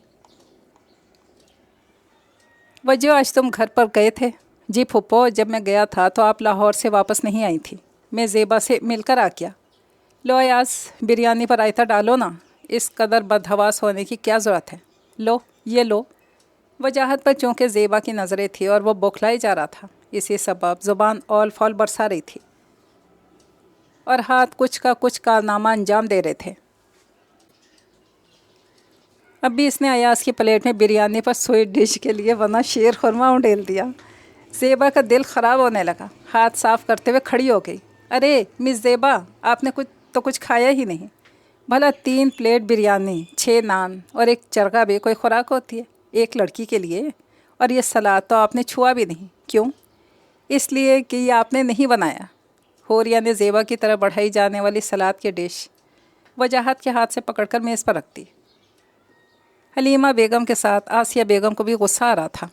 وجہ آج تم گھر پر گئے تھے؟ جی پھپھو، جب میں گیا تھا تو آپ لاہور سے واپس نہیں آئی تھی، میں زیبا سے مل کر آ گیا۔ لو ایاز، بریانی پر رائتا ڈالو نا، اس قدر بدحواس ہونے کی کیا ضرورت ہے؟ لو، یہ لو۔ وجاہت پر چونکہ زیبا کی نظریں تھیں اور وہ بوکھلائے جا رہا تھا، اسی سبب زبان اول فول برسا رہی تھی اور ہاتھ کچھ کا کچھ کارنامہ انجام دے رہے تھے۔ اب بھی اس نے ایاز کی پلیٹ میں بریانی پر سویٹ ڈش کے لیے بنا شیر خورما انڈیل دیا۔ زیبا کا دل خراب ہونے لگا، ہاتھ صاف کرتے ہوئے کھڑی ہو گئی۔ ارے مس زیبا، آپ نے کچھ کھایا ہی نہیں۔ بھلا 3 پلیٹ بریانی، 6 نان اور 1 چرگا بھی کوئی خوراک ہوتی ہے ایک لڑکی کے لیے؟ اور یہ سلاد تو آپ نے چھوا بھی نہیں۔ کیوں؟ اس لیے کہ یہ آپ نے نہیں بنایا۔ حوریہ نے زیبا کی طرف بڑھائی جانے والی سلاد کی ڈش وجاہت کے ہاتھ سے پکڑ کر میز پر رکھ دی۔ حلیمہ بیگم کے ساتھ آسیہ بیگم کو بھی غصہ آ رہا تھا۔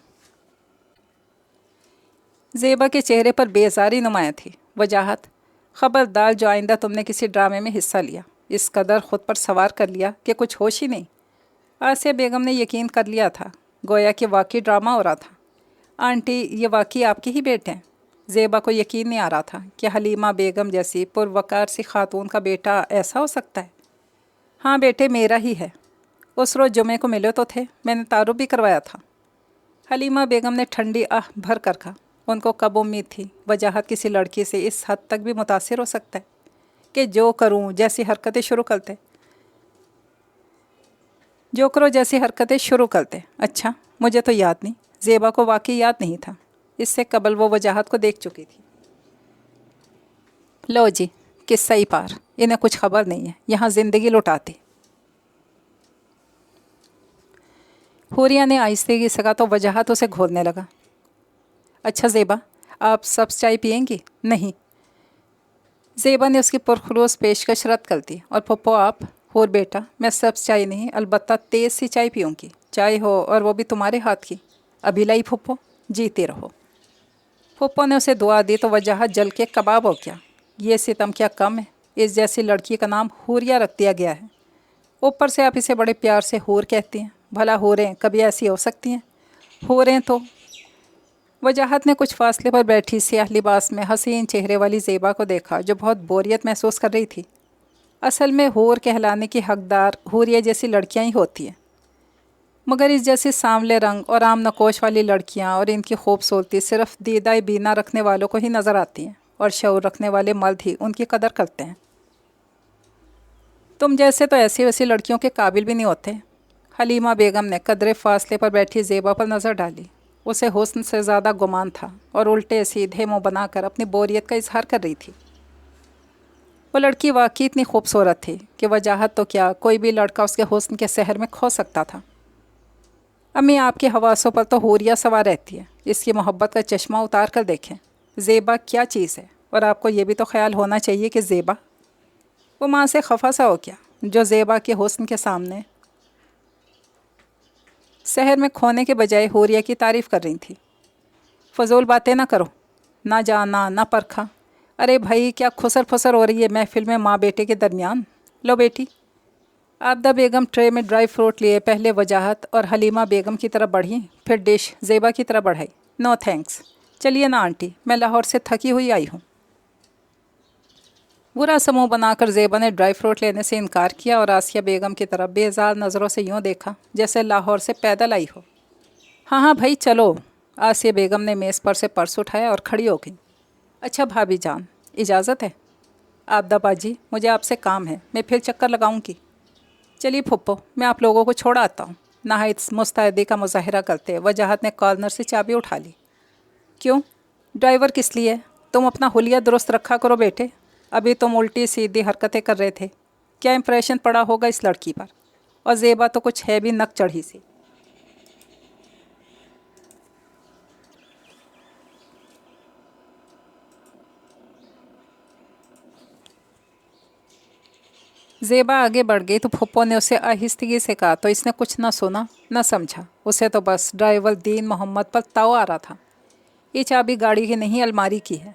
زیبا کے چہرے پر بیزاری نمایاں تھی۔ وجاہت، خبردار جو آئندہ تم نے کسی ڈرامے میں حصہ لیا، اس قدر خود پر سوار کر لیا کہ کچھ ہوش ہی نہیں۔ آسیہ بیگم نے یقین کر لیا تھا، گویا کہ واقعی ڈرامہ ہو رہا تھا۔ آنٹی، یہ واقعی آپ کے ہی بیٹے ہیں؟ زیبا کو یقین نہیں آ رہا تھا کہ حلیمہ بیگم جیسی پروقار سی خاتون کا بیٹا ایسا ہو سکتا ہے۔ ہاں بیٹے، میرا ہی ہے۔ اس روز جمعے کو ملے تو تھے، میں نے تعارف بھی کروایا تھا۔ حلیمہ بیگم نے ٹھنڈی آہ بھر کر کہا۔ ان کو کب امید تھی وجاہت کسی لڑکی سے اس حد تک بھی متاثر ہو سکتا ہے کہ جو کروں جیسی حرکتیں شروع کرتے۔ اچھا، مجھے تو یاد نہیں۔ زیبا کو واقعی یاد نہیں تھا، اس سے قبل وہ وجاہت کو دیکھ چکی تھی۔ لو جی، قصہ ہی پار، انہیں کچھ خبر نہیں ہے، یہاں زندگی لٹاتے۔ حوریہ نے آہستگی سے کہا تو وجاہت اسے گھورنے لگا۔ اچھا زیبا، آپ سبز چائے پئیں گی؟ نہیں۔ زیبا نے اس کی پرخلوص پیشکش رد کر دی۔ اور پھپھو آپ؟ اور بیٹا، میں سبز چائے نہیں، البتہ تیز سی چائے پیوں گی، چائے ہو اور وہ بھی تمہارے ہاتھ کی۔ ابھی لائی پھپھو، جیتے رہو۔ پھپھو نے اسے دعا دی تو وجاہت جل کے کباب ہو گیا۔ یہ ستم کیا کم ہے، اس جیسی لڑکی کا نام حوریہ رکھ دیا گیا ہے، اوپر سے آپ اسے بڑے پیار سے حور کہتی ہیں۔ بھلا حوریں کبھی ایسی ہو سکتی ہیں؟ حوریں تو… وجاہت نے کچھ فاصلے پر بیٹھی سیاہ لباس میں حسین چہرے والی زیبا کو دیکھا جو بہت بوریت محسوس کر رہی تھی۔ اصل میں حور کہلانے کی حقدار حوریہ جیسی لڑکیاں ہی ہوتی ہیں، مگر اس جیسی سانولے رنگ اور عام نقوش والی لڑکیاں اور ان کی خوبصورتی صرف دیدہ بینا رکھنے والوں کو ہی نظر آتی ہیں، اور شعور رکھنے والے مرد ہی ان کی قدر کرتے ہیں۔ تم جیسے تو ایسی ویسی لڑکیوں کے قابل بھی نہیں ہوتے۔ حلیمہ بیگم نے قدرے فاصلے پر بیٹھی زیبا پر نظر ڈالی۔ اسے حسن سے زیادہ گمان تھا اور الٹے سیدھے منہ بنا کر اپنی بوریت کا اظہار کر رہی تھی۔ وہ لڑکی واقعی اتنی خوبصورت تھی کہ وجاہت تو کیا، کوئی بھی لڑکا اس کے حسن کے سحر میں کھو سکتا تھا۔ امی آپ کی حواسوں پر تو حوریہ سوار رہتی ہے، اس کی محبت کا چشمہ اتار کر دیکھیں، زیبا کیا چیز ہے، اور آپ کو یہ بھی تو خیال ہونا چاہیے کہ زیبا، وہ ماں سے خفا سا ہو کیا جو زیبا کے حسن کے سامنے شہر میں کھونے کے بجائے حوریہ کی تعریف کر رہی تھی۔ فضول باتیں نہ کرو، نہ جانا نہ پرکھا، ارے بھائی کیا خسر پھسر ہو رہی ہے محفل میں ماں بیٹے کے درمیان۔ لو بیٹی۔ آبدہ بیگم ٹرے میں ڈرائی فروٹ لیے پہلے وجاہت اور حلیمہ بیگم کی طرف بڑھیں، پھر ڈش زیبا کی طرف بڑھائی۔ نو تھینکس، چلیے نا آنٹی، میں لاہور سے تھکی ہوئی آئی ہوں۔ برا سا منہ بنا کر زیبا نے ڈرائی فروٹ لینے سے انکار کیا اور آسیہ بیگم کی طرف بیزار نظروں سے یوں دیکھا جیسے لاہور سے پیدل آئی ہو۔ ہاں ہاں بھائی چلو، آسیہ بیگم نے میز پر سے پرس اٹھایا اور کھڑی ہو گئی۔ اچھا بھابھی جان، اجازت ہے؟ آبدہ باجی مجھے آپ سے کام ہے، میں پھر چکر لگاؤں گی۔ چلیے پھپھو، میں آپ لوگوں کو چھوڑ آتا ہوں۔ نہایت مستعدی کا مظاہرہ کرتے وجاہت نے کارنر سے چابی اٹھا لی۔ کیوں؟ ڈرائیور کس لیے؟ تم اپنا حلیہ درست رکھا کرو بیٹے، ابھی تم الٹی سیدھی حرکتیں کر رہے تھے، کیا امپریشن پڑا ہوگا اس لڑکی پر؟ اور زیبا تو کچھ ہے بھی نک چڑھی سی۔ زیبا آگے بڑھ گئی تو پھپھو نے اسے آہستگی سے کہا تو اس نے کچھ نہ سنا نہ سمجھا، اسے تو بس ڈرائیور دین محمد پر تاؤ آ رہا تھا۔ یہ چابی گاڑی کی نہیں الماری کی ہے۔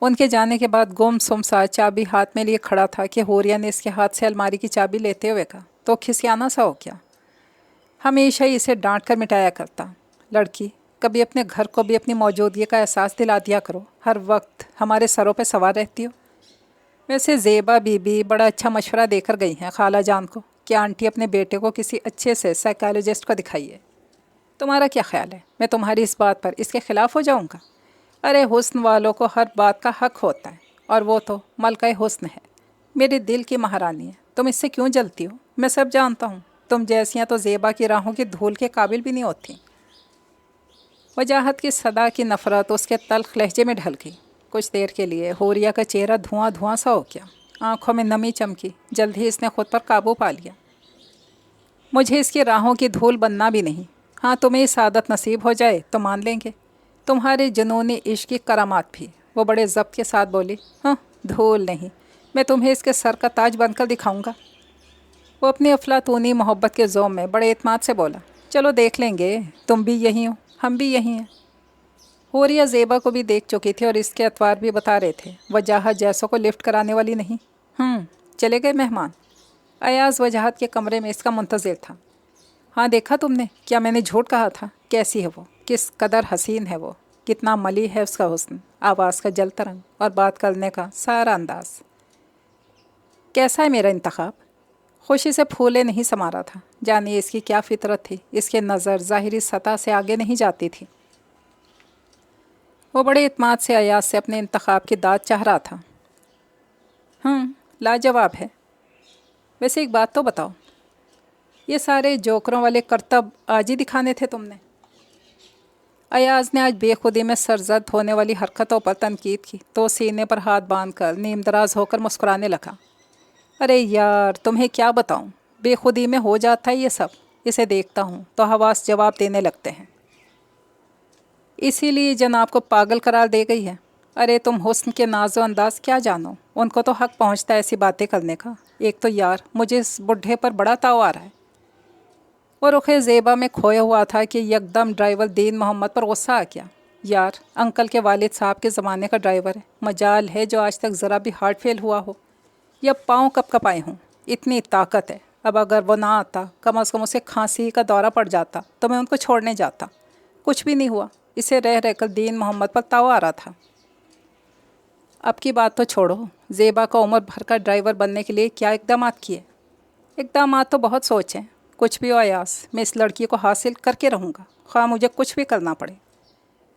ان کے جانے کے بعد گم سم سا چابی ہاتھ میں لیے کھڑا تھا کہ حوریہ نے اس کے ہاتھ سے الماری کی چابی لیتے ہوئے کہا تو کھسیانا سا ہو کیا، ہمیشہ ہی اسے ڈانٹ کر مٹایا کرتا۔ لڑکی، کبھی اپنے گھر کو بھی اپنی موجودگی کا احساس دلا دیا کرو، ہر وقت ہمارے سروں پہ سوار رہتی ہو۔ ویسے زیبا بی بی بڑا اچھا مشورہ دے کر گئی ہیں خالہ جان کو کہ آنٹی اپنے بیٹے کو کسی اچھے سے سائیکالوجسٹ کو دکھائیے۔ تمہارا کیا خیال ہے، میں تمہاری اس بات پر اس کے خلاف ہو جاؤں گا؟ ارے حسن والوں کو ہر بات کا حق ہوتا ہے، اور وہ تو ملکہ حسن ہے، میرے دل کی مہارانی ہے، تم اس سے کیوں جلتی ہو؟ میں سب جانتا ہوں، تم جیسیاں تو زیبا کی راہوں کی دھول کے قابل بھی نہیں ہوتی۔ وجاہت کی صدا کی نفرت اس کے تلخ لہجے میں ڈھل گئی۔ کچھ دیر کے لیے حوریہ کا چہرہ دھواں دھواں سا ہو گیا، آنکھوں میں نمی چمکی، جلد ہی اس نے خود پر قابو پا لیا۔ مجھے اس کی راہوں کی دھول بننا بھی نہیں، ہاں تمہیں یہ سعادت نصیب ہو جائے تو مان لیں گے، تمہارے جنونی عشق کی کرامات بھی۔ وہ بڑے ضبط کے ساتھ بولی، ہاں دھول نہیں، میں تمہیں اس کے سر کا تاج بن کر دکھاؤں گا۔ وہ اپنی افلاطونی محبت کے ذوم میں بڑے اعتماد سے بولا، چلو دیکھ لیں گے، تم بھی یہی ہو ہم بھی یہی ہیں۔ حوریہ زیبا کو بھی دیکھ چکی تھی اور اس کے اطوار بھی بتا رہے تھے، وجاہت جیسوں کو لفٹ کرانے والی نہیں۔ چلے گئے مہمان؟ ایاز وجاہت کے کمرے میں اس کا منتظر تھا۔ ہاں دیکھا تم نے، کیا میں نے جھوٹ کہا تھا؟ کیسی ہے وہ، کس قدر حسین ہے وہ، کتنا ملی ہے اس کا حسن، آواز کا جل ترنگ اور بات کرنے کا سارا انداز۔ کیسا ہے میرا انتخاب؟ خوشی سے پھولے نہیں سما رہا تھا، جانیے اس کی کیا فطرت تھی، اس کے نظر ظاہری سطح سے آگے نہیں جاتی تھی۔ وہ بڑے اعتماد سے ایاز سے اپنے انتخاب کی داد چاہ رہا تھا۔ لاجواب ہے۔ ویسے ایک بات تو بتاؤ، یہ سارے جوکروں والے کرتب آج ہی دکھانے تھے تم نے؟ ایاز نے آج بے خودی میں سرزد ہونے والی حرکتوں پر تنقید کی تو سینے پر ہاتھ باندھ کر نیم دراز ہو کر مسکرانے لگا۔ ارے یار تمہیں کیا بتاؤں، بے خودی میں ہو جاتا ہے یہ سب، اسے دیکھتا ہوں تو حواس جواب دینے لگتے ہیں، اسی لیے جناب کو پاگل قرار دے گئی ہے۔ ارے تم حسن کے ناز و انداز کیا جانو، ان کو تو حق پہنچتا ہے ایسی باتیں کرنے کا۔ ایک تو یار مجھے اس بڈھے پر بڑا تاؤ آ رہا ہے۔ وہ رخ زیبا میں کھویا ہوا تھا کہ یکدم ڈرائیور دین محمد پر غصہ آ گیا۔ یار انکل کے والد صاحب کے زمانے کا ڈرائیور ہے، مجال ہے جو آج تک ذرا بھی ہارٹ فیل ہوا ہو یا پاؤں کپ کپائے ہوں، اتنی طاقت ہے۔ اب اگر وہ نہ آتا، کم از کم اسے کھانسی کا دورہ پڑ جاتا تو میں ان کو چھوڑنے جاتا، کچھ بھی نہیں ہوا، اسے رہ رہ کر دین محمد پر تاؤ آ رہا تھا۔ اب کی بات تو چھوڑو، زیبا کو عمر بھر کا ڈرائیور بننے کے لیے کیا اقدامات کیے؟ اقدامات تو بہت سوچیں، کچھ بھی ہو ایاز، میں اس لڑکی کو حاصل کر کے رہوں گا، خواہ مجھے کچھ بھی کرنا پڑے۔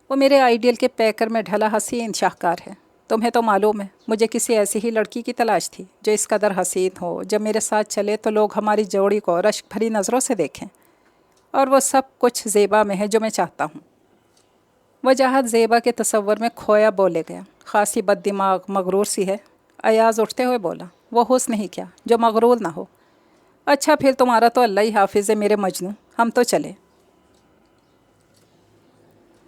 وہ میرے آئیڈیل کے پیکر میں ڈھلا حسین شاہکار ہے، تمہیں تو معلوم ہے مجھے کسی ایسی ہی لڑکی کی تلاش تھی جو اس قدر حسین ہو، جب میرے ساتھ چلے تو لوگ ہماری جوڑی کو رشک بھری نظروں سے دیکھیں، اور وہ سب کچھ زیبا میں ہے جو میں چاہتا ہوں۔ وجاہت زیبا کے تصور میں کھویا بولے گیا، خاصی بد دماغ مغرور سی ہے۔ ایاز اٹھتے ہوئے بولا، وہ حسن ہی کیا جو مغرور نہ ہو۔ اچھا پھر تمہارا تو اللہ ہی حافظ ہے میرے مجنوں، ہم تو چلے۔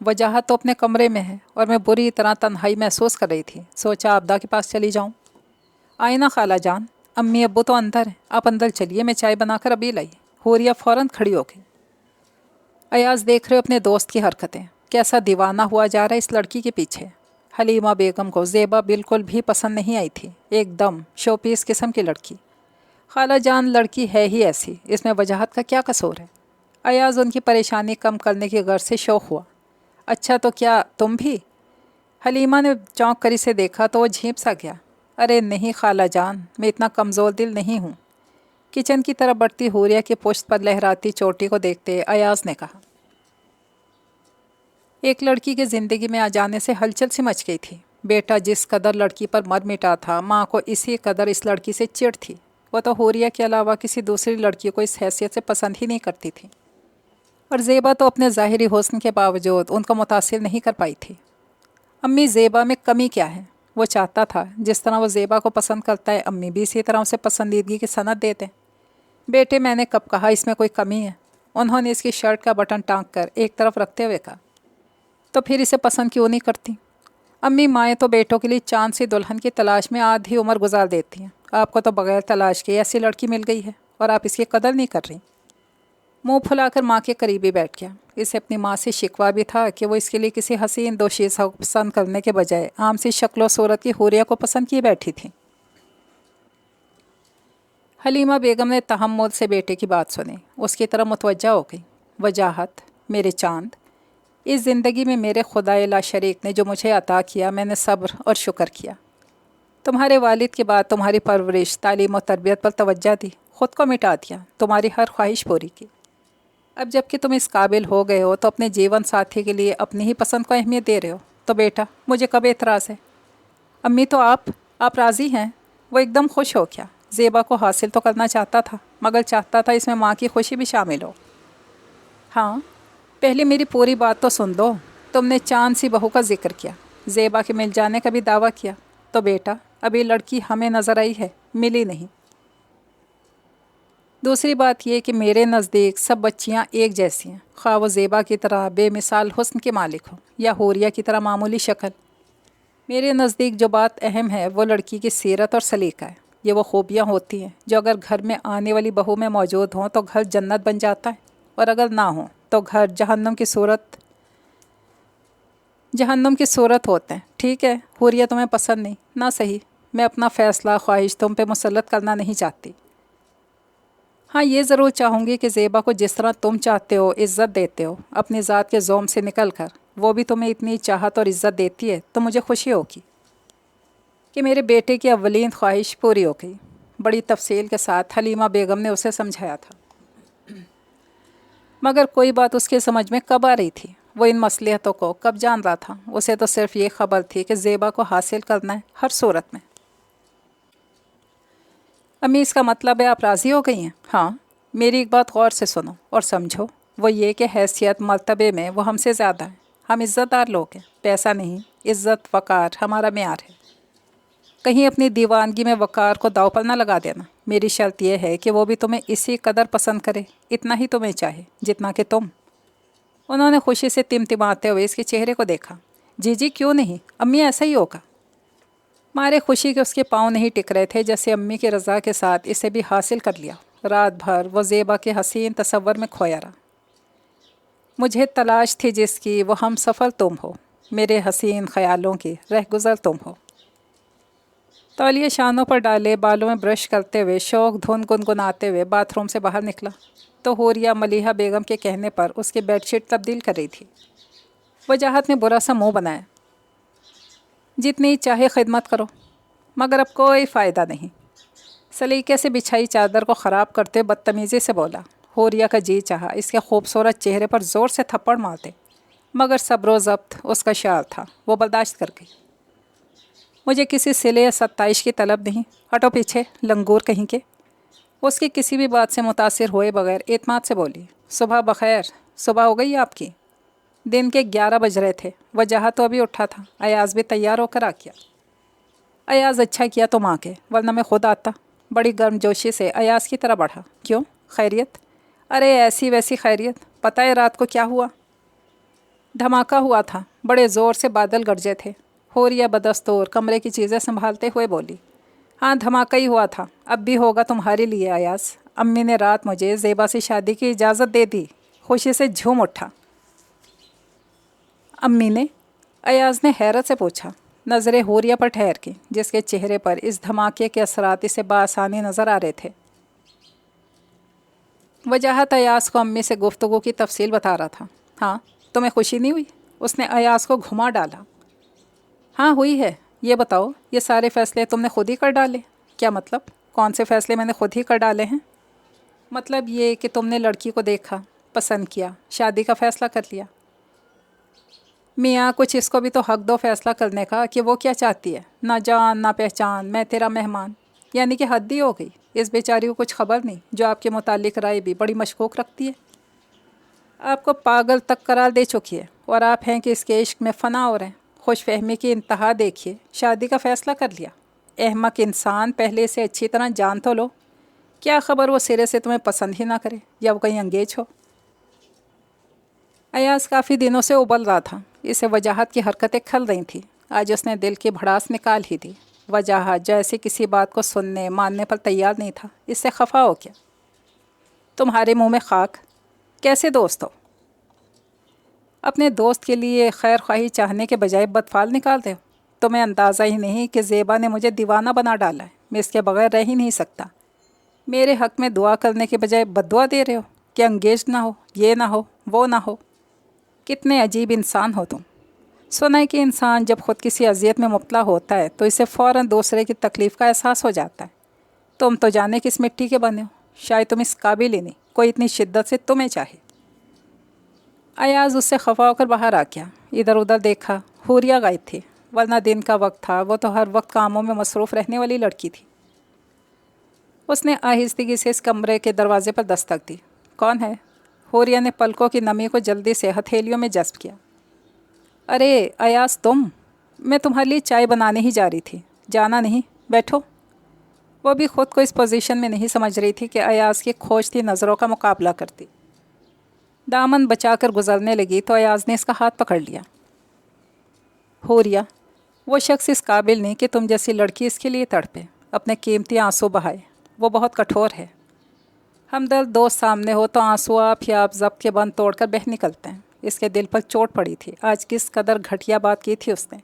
وجاہت تو اپنے کمرے میں ہے اور میں بری طرح تنہائی محسوس کر رہی تھی۔ سوچا آبدہ کے پاس چلی جاؤں۔ آئینہ خالہ جان، امی ابو تو اندر ہیں، آپ اندر چلیے، میں چائے بنا کر ابھی لائی۔ حوریہ فوراً کھڑی ہو گئی۔ ایاز دیکھ رہے اپنے دوست کی حرکتیں، کیسا دیوانہ ہوا جا رہا ہے اس لڑکی کے پیچھے۔ حلیمہ بیگم کو زیبا بالکل بھی پسند نہیں آئی تھی، ایک دم شو پیس قسم کی لڑکی۔ خالہ جان لڑکی ہے ہی ایسی، اس میں وجاہت کا کیا قصور ہے؟ ایاز ان کی پریشانی کم کرنے کی غرض سے شوق ہوا۔ اچھا تو کیا تم بھی؟ حلیمہ نے چونک کر اسے دیکھا تو وہ جھیپ سا گیا۔ ارے نہیں خالہ جان، میں اتنا کمزور دل نہیں ہوں۔ کچن کی طرف بڑھتی حوریہ کی پشت پر لہراتی چوٹی کو دیکھتے ایاز نے کہا۔ ایک لڑکی کے زندگی میں آ جانے سے ہلچل سی مچ گئی تھی۔ بیٹا جس قدر لڑکی پر مر مٹا تھا، ماں کو اسی قدر اس لڑکی سے چڑ تھی۔ وہ تو حوریہ کے علاوہ کسی دوسری لڑکی کو اس حیثیت سے پسند ہی نہیں کرتی تھی، اور زیبا تو اپنے ظاہری حسن کے باوجود ان کو متاثر نہیں کر پائی تھی۔ امی زیبا میں کمی کیا ہے؟ وہ چاہتا تھا جس طرح وہ زیبا کو پسند کرتا ہے، امی بھی اسی طرح اسے پسندیدگی کی سند دیتے۔ بیٹے میں نے کب کہا اس میں کوئی کمی ہے؟ انہوں نے اس کی شرٹ کا بٹن ٹانک کر ایک طرف رکھتے ہوئے کہا۔ تو پھر اسے پسند کیوں نہیں کرتی؟ امی مائیں تو بیٹوں کے لیے چاند سی دلہن کی تلاش میں آدھی عمر گزار دیتی ہیں، آپ کو تو بغیر تلاش کے ایسی لڑکی مل گئی ہے اور آپ اس کی قدر نہیں کر رہی۔ منہ پھلا کر ماں کے قریب ہی بیٹھ گیا۔ اسے اپنی ماں سے شکوہ بھی تھا کہ وہ اس کے لیے کسی حسین دوشیزہ کو پسند کرنے کے بجائے عام سی شکل و صورت کی حوریہ کو پسند کیے بیٹھی تھی۔ حلیمہ بیگم نے تحمل سے بیٹے کی بات سنی، اس کی طرف متوجہ ہو گئی۔ وجاہت، میرے چاند، اس زندگی میں میرے خدائے لا شریک نے جو مجھے عطا کیا، میں نے صبر اور شکر کیا۔ تمہارے والد کے بعد تمہاری پرورش، تعلیم و تربیت پر توجہ دی، خود کو مٹا دیا، تمہاری ہر خواہش پوری کی۔ اب جب کہ تم اس قابل ہو گئے ہو تو اپنے جیون ساتھی کے لیے اپنی ہی پسند کو اہمیت دے رہے ہو، تو بیٹا مجھے کب اعتراض ہے؟ امی تو آپ راضی ہیں؟ وہ ایک دم خوش ہو گیا۔ زیبا کو حاصل تو کرنا چاہتا تھا، مگر چاہتا تھا اس میں ماں کی خوشی بھی شامل ہو۔ ہاں، پہلے میری پوری بات تو سن دو۔ تم نے چاند سی بہو کا ذکر کیا، زیبا کے مل جانے کا بھی دعویٰ کیا، تو بیٹا ابھی لڑکی ہمیں نظر آئی ہے، ملی نہیں۔ دوسری بات یہ کہ میرے نزدیک سب بچیاں ایک جیسی ہیں، خواہ وہ زیبا کی طرح بے مثال حسن کے مالک ہو یا حوریہ کی طرح معمولی شکل۔ میرے نزدیک جو بات اہم ہے وہ لڑکی کی سیرت اور سلیقہ ہے۔ یہ وہ خوبیاں ہوتی ہیں جو اگر گھر میں آنے والی بہو میں موجود ہوں تو گھر جنت بن جاتا ہے، اور اگر نہ ہوں تو گھر جہنم کی صورت ہوتے ہیں۔ ٹھیک ہے، حوریہ تمہیں پسند نہیں، نہ صحیح، میں اپنا فیصلہ خواہش تم پہ مسلط کرنا نہیں چاہتی۔ ہاں، یہ ضرور چاہوں گی کہ زیبا کو جس طرح تم چاہتے ہو، عزت دیتے ہو، اپنی ذات کے زوم سے نکل کر، وہ بھی تمہیں اتنی چاہت اور عزت دیتی ہے تو مجھے خوشی ہوگی کہ میرے بیٹے کی اولین خواہش پوری ہو گئی۔ بڑی تفصیل کے ساتھ حلیمہ بیگم نے اسے سمجھایا تھا، مگر کوئی بات اس کے سمجھ میں کب آ رہی تھی؟ وہ ان مصلحتوں کو کب جان رہا تھا؟ اسے تو صرف یہ خبر تھی کہ زیبا کو حاصل کرنا ہے ہر صورت میں۔ امی اس کا مطلب ہے آپ راضی ہو گئی ہیں؟ ہاں، میری ایک بات غور سے سنو اور سمجھو، وہ یہ کہ حیثیت مرتبے میں وہ ہم سے زیادہ ہیں، ہم عزت دار لوگ ہیں، پیسہ نہیں، عزت وقار ہمارا معیار ہے۔ کہیں اپنی دیوانگی میں وقار کو داؤ پر نہ لگا دینا۔ میری شرط یہ ہے کہ وہ بھی تمہیں اسی قدر پسند کرے، اتنا ہی تمہیں چاہے جتنا کہ تم۔ انہوں نے خوشی سے تمتماتے ہوئے اس کے چہرے کو دیکھا۔ جی کیوں نہیں امی، ایسا ہی ہوگا۔ مارے خوشی کے اس کے پاؤں نہیں ٹک رہے تھے، جیسے امی کی رضا کے ساتھ اسے بھی حاصل کر لیا۔ رات بھر وہ زیبا کے حسین تصور میں کھویا رہا۔ مجھے تلاش تھی جس کی، وہ ہم سفر تم ہو، میرے حسین خیالوں کی رہ گزر تم ہو۔ تولیے شانوں پر ڈالے، بالوں میں برش کرتے ہوئے، شوق دھن گنگناتے ہوئے باتھ روم سے باہر نکلا تو حوریہ ملیحہ بیگم کے کہنے پر اس کی بیڈ شیٹ تبدیل کر رہی تھی۔ وجاہت نے برا سا منہ بنایا۔ جتنی چاہے خدمت کرو، مگر اب کوئی فائدہ نہیں۔ سلیقے سے بچھائی چادر کو خراب کرتے بدتمیزی سے بولا۔ حوریہ کا جی چاہا اس کے خوبصورت چہرے پر زور سے تھپڑ مارتے، مگر صبر و ضبط اس کا شعار تھا، وہ برداشت کر گئی۔ مجھے کسی صلے یا ستائش کی طلب نہیں، ہٹو پیچھے لنگور کہیں کے۔ اس کی کسی بھی بات سے متاثر ہوئے بغیر اعتماد سے بولی۔ صبح بخیر، صبح ہو گئی آپ کی؟ دن کے 11 بج رہے تھے، وجاہت تو ابھی اٹھا تھا، ایاز بھی تیار ہو کر آ گیا۔ ایاز اچھا کیا تم آ کے، ورنہ میں خود آتا۔ بڑی گرم جوشی سے ایاز کی طرح بڑھا۔ کیوں، خیریت؟ ارے ایسی ویسی خیریت، پتہ ہے رات کو کیا ہوا؟ دھماکہ ہوا تھا، بڑے زور سے بادل گرجے تھے۔ حوریہ بدستور کمرے کی چیزیں سنبھالتے ہوئے بولی، ہاں دھماکہ ہی ہوا تھا، اب بھی ہوگا تمہارے لیے ایاز۔ امی نے رات مجھے زیبا سے شادی کی اجازت دے دی۔ خوشی سے جھوم اٹھا۔ امی نے؟ ایاز نے حیرت سے پوچھا، نظریں حوریہ پر ٹھہر کی جس کے چہرے پر اس دھماکے کے اثرات اسے بآسانی نظر آ رہے تھے۔ وجاہت ایاز کو امی سے گفتگو کی تفصیل بتا رہا تھا۔ ہاں تمہیں خوشی نہیں ہوئی؟ اس نے ایاز کو گھما ڈالا۔ ہاں ہوئی ہے، یہ بتاؤ یہ سارے فیصلے تم نے خود ہی کر ڈالے؟ کیا مطلب؟ کون سے فیصلے میں نے خود ہی کر ڈالے ہیں؟ مطلب یہ کہ تم نے لڑکی کو دیکھا، پسند کیا، شادی کا فیصلہ کر لیا۔ میاں کچھ اس کو بھی تو حق دو فیصلہ کرنے کا کہ وہ کیا چاہتی ہے۔ نہ جان نہ پہچان، میں تیرا مہمان، یعنی کہ حد ہی ہو گئی۔ اس بیچاری کو کچھ خبر نہیں جو آپ کے متعلق رائے بھی بڑی مشکوک رکھتی ہے، آپ کو پاگل تک قرار دے چکی ہے، اور آپ ہیں کہ اس کے عشق میں فنا ہو رہے ہیں۔ خوش فہمی کی انتہا دیکھیے، شادی کا فیصلہ کر لیا۔ احمق انسان، پہلے سے اچھی طرح جان تو لو، کیا خبر وہ سرے سے تمہیں پسند ہی نہ کرے یا وہ کہیں انگیج ہو۔ ایاز کافی دنوں سے ابل رہا تھا، اسے وجاہت کی حرکتیں کھل رہی تھیں۔ آج اس نے دل کی بھڑاس نکال ہی دی۔ وجاہت جیسے کسی بات کو سننے ماننے پر تیار نہیں تھا، اس سے خفا ہو گیا۔ تمہارے منہ میں خاک، کیسے دوست ہو؟ اپنے دوست کے لیے خیر خواہی چاہنے کے بجائے بدفعل نکالتے ہو۔ تمہیں اندازہ ہی نہیں کہ زیبا نے مجھے دیوانہ بنا ڈالا ہے، میں اس کے بغیر رہ ہی نہیں سکتا۔ میرے حق میں دعا کرنے کے بجائے بددعا دے رہے ہو کہ انگیج نہ ہو، یہ نہ ہو، وہ نہ ہو۔ کتنے عجیب انسان ہو تم۔ سنا ہے کہ انسان جب خود کسی اذیت میں مبتلا ہوتا ہے تو اسے فوراً دوسرے کی تکلیف کا احساس ہو جاتا ہے۔ تم تو جانے کس مٹی کے بنے ہو، شاید تم اس قابل ہی نہیں کوئی اتنی شدت سے تمہیں چاہے۔ ایاز اس سے خفا ہو کر باہر آ گیا، ادھر ادھر دیکھا، حوریہ غائب تھی، ورنہ دن کا وقت تھا، وہ تو ہر وقت کاموں میں مصروف رہنے والی لڑکی تھی۔ اس نے آہستگی سے اس کمرے کے دروازے پر دستک دی۔ کون ہے؟ حوریہ نے پلکوں کی نمی کو جلدی سے ہتھیلیوں میں جذب کیا۔ ارے ایاز تم، میں تمہارے لیے چائے بنانے ہی جا رہی تھی، جانا نہیں، بیٹھو۔ وہ بھی خود کو اس پوزیشن میں نہیں سمجھ رہی تھی کہ ایاز کی کھوجتی نظروں کا مقابلہ کرتی۔ دامن بچا کر گزرنے لگی تو ایاز نے اس کا ہاتھ پکڑ لیا۔ حوریہ، وہ شخص اس قابل نہیں کہ تم جیسی لڑکی اس کے لیے تڑپے، اپنے قیمتی آنسو بہائے، وہ بہت کٹھور ہے۔ ہمدرد دوست سامنے ہو تو آنسو آپ ہی آپ ضبط کے بند توڑ کر بہہ نکلتے ہیں۔ اس کے دل پر چوٹ پڑی تھی، آج کس قدر گھٹیا بات کی تھی اس نے۔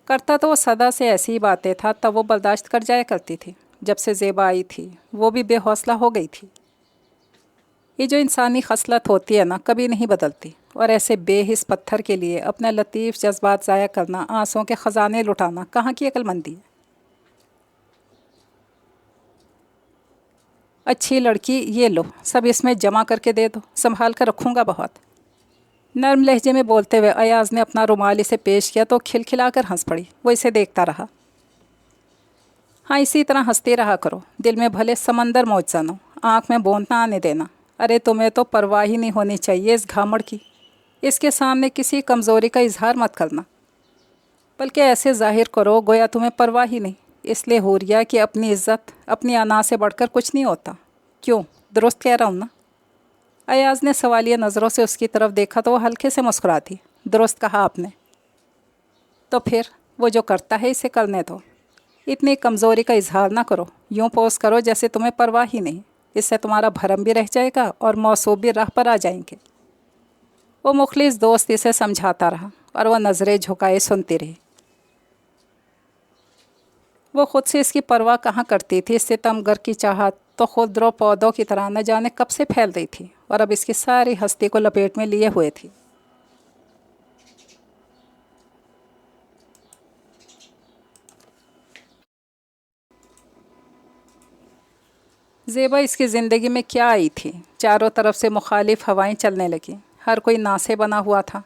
کرتا تو وہ سدا سے ایسی ہی باتیں تھا، تب وہ برداشت کر جایا کرتی تھی۔ جب سے زیبا آئی تھی وہ بھی بے حوصلہ ہو گئی تھی۔ یہ جو انسانی خصلت ہوتی ہے نا، کبھی نہیں بدلتی، اور ایسے بے حس پتھر کے لیے اپنا لطیف جذبات ضائع کرنا، آنسوں کے خزانے لٹانا کہاں کی عقل مندی ہے۔ اچھی لڑکی، یہ لو سب اس میں جمع کر کے دے دو، سنبھال کر رکھوں گا بہت۔ نرم لہجے میں بولتے ہوئے ایاز نے اپنا رومال اسے پیش کیا تو کھلکھلا کر ہنس پڑی۔ وہ اسے دیکھتا رہا۔ ہاں اسی طرح ہنستے رہا کرو، دل میں بھلے سمندر موج زن ہو، آنکھ میں بوند نہ آنے دینا۔ ارے تمہیں تو پرواہ ہی نہیں ہونی چاہیے اس گھامڑ کی، اس کے سامنے کسی کمزوری کا اظہار مت کرنا، بلکہ ایسے ظاہر کرو گویا تمہیں پرواہ ہی نہیں۔ اس لیے حوریہ کہ اپنی عزت اپنی انا سے بڑھ کر کچھ نہیں ہوتا۔ کیوں، درست کہہ رہا ہوں نا؟ ایاز نے سوالیہ نظروں سے اس کی طرف دیکھا تو وہ ہلکے سے مسکراتی۔ درست کہا آپ نے۔ تو پھر وہ جو کرتا ہے اسے کرنے دو، اتنی کمزوری کا اظہار نہ کرو، یوں پوز کرو جیسے تمہیں پرواہ ہی نہیں، اس سے تمہارا بھرم بھی رہ جائے گا اور موصوب بھی راہ پر آ جائیں گے۔ وہ مخلص دوست اسے سمجھاتا رہا اور وہ نظریں جھکائے سنتی رہی۔ وہ خود سے اس کی پرواہ کہاں کرتی تھی، ستم گر کی چاہت تو خضر و پودوں کی طرح نہ جانے کب سے پھیل رہی تھی اور اب اس کی ساری ہستی کو لپیٹ میں لیے ہوئے تھی۔ زیبا اس کی زندگی میں کیا آئی تھی؟ چاروں طرف سے مخالف ہوائیں چلنے لگیں، ہر کوئی ناسے بنا ہوا تھا۔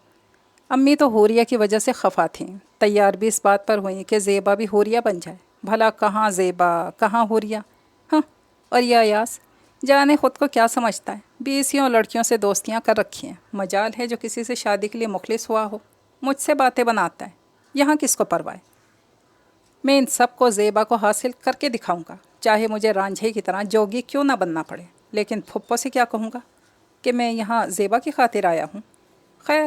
امی تو حوریہ کی وجہ سے خفا تھیں، تیار بھی اس بات پر ہوئیں کہ زیبا بھی حوریہ بن جائے۔ بھلا کہاں زیبا، کہاں حوریہ؟ ہاں، اور یہ ایاز جانے خود کو کیا سمجھتا ہے، 20 لڑکیوں سے دوستیاں کر رکھی ہیں، مجال ہے جو کسی سے شادی کے لیے مخلص ہوا ہو، مجھ سے باتیں بناتا ہے، یہاں کس کو پرواہ ہے؟ میں ان سب کو زیبا کو حاصل کر کے دکھاؤں گا، چاہے مجھے رانجھے کی طرح جوگی کیوں نہ بننا پڑے۔ لیکن پھپھو سے کیا کہوں گا کہ میں یہاں زیبا کی خاطر آیا ہوں؟ خیر،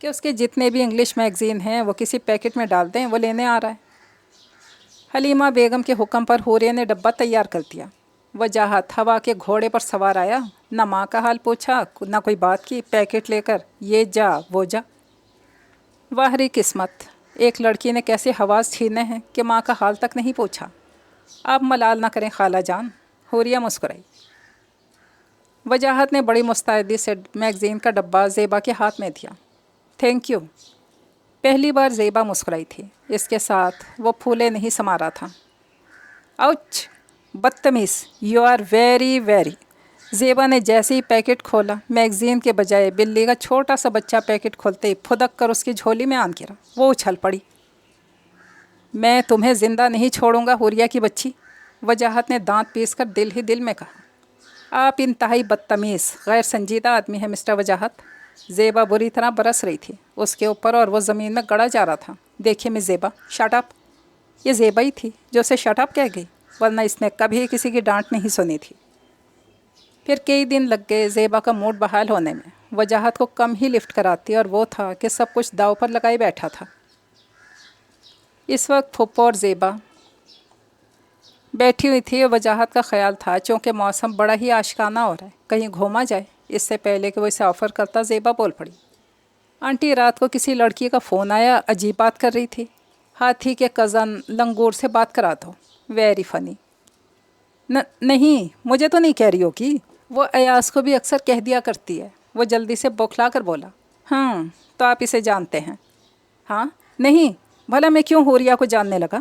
کہ اس کے جتنے بھی انگلش میگزین ہیں وہ کسی پیکٹ میں ڈال دیں، وہ لینے آ رہا ہے۔ حلیمہ بیگم کے حکم پر حوریہ نے ڈبہ تیار کر دیا۔ وجاہت ہوا کے گھوڑے پر سوار آیا، نہ ماں کا حال پوچھا نہ کوئی بات کی، پیکٹ لے کر یہ جا وہ جا۔ واہری قسمت، ایک لڑکی نے کیسے حواس چھینے ہیں کہ ماں کا حال تک نہیں پوچھا۔ آپ ملال نہ کریں خالہ جان، حوریہ مسکرائی۔ وجاہت نے بڑی مستعدی سے میگزین کا ڈبہ زیبا کے ہاتھ میں دیا۔ Thank you. پہلی بار زیبا مسکرائی تھی، اس کے ساتھ وہ پھولے نہیں سما رہا تھا۔ آؤچ، بدتمیز، یو آر ویری ویری۔ زیبا نے جیسے ہی پیکٹ کھولا، میگزین کے بجائے بلی کا چھوٹا سا بچہ پیکٹ کھولتے ہی پھدک کر اس کی جھولی میں آن گرا۔ وہ اچھل پڑی۔ میں تمہیں زندہ نہیں چھوڑوں گا حوریہ کی بچی، وجاہت نے دانت پیس کر دل ہی دل میں کہا۔ آپ انتہائی بدتمیز، غیر سنجیدہ آدمی ہیں مسٹر وجاہت۔ زیبا بری طرح برس رہی تھی اس کے اوپر اور وہ زمین میں گڑا جا رہا تھا۔ دیکھیے مس زیبا، شٹ اپ۔ یہ زیبا ہی تھی جو اسے شٹ اپ کہہ گئی، ورنہ اس نے کبھی کسی کی ڈانٹ نہیں سنی تھی۔ پھر کئی دن لگ گئے زیبا کا موڈ بحال ہونے میں۔ وجاہت کو کم ہی لفٹ کراتی اور وہ تھا کہ سب کچھ داؤ پر لگائے بیٹھا تھا۔ اس وقت پھپھو اور زیبا بیٹھی ہوئی تھی اور وجاہت کا خیال تھا چونکہ موسم بڑا ہی عاشقانہ ہو رہا ہے، کہیں گھوما جائے۔ اس سے پہلے کہ وہ اسے آفر کرتا، زیبا بول پڑی۔ آنٹی رات کو کسی لڑکی کا فون آیا، عجیب بات کر رہی تھی۔ ہاتھی کے کزن لنگور سے بات کرا دو، ویری فنی۔ نہیں، مجھے تو نہیں کہہ رہی ہوگی، وہ ایاز کو بھی اکثر کہہ دیا کرتی ہے۔ وہ جلدی سے بوکھلا کر بولا۔ تو آپ اسے جانتے ہیں؟ ہاں، نہیں، بھلا میں کیوں حوریہ کو جاننے لگا؟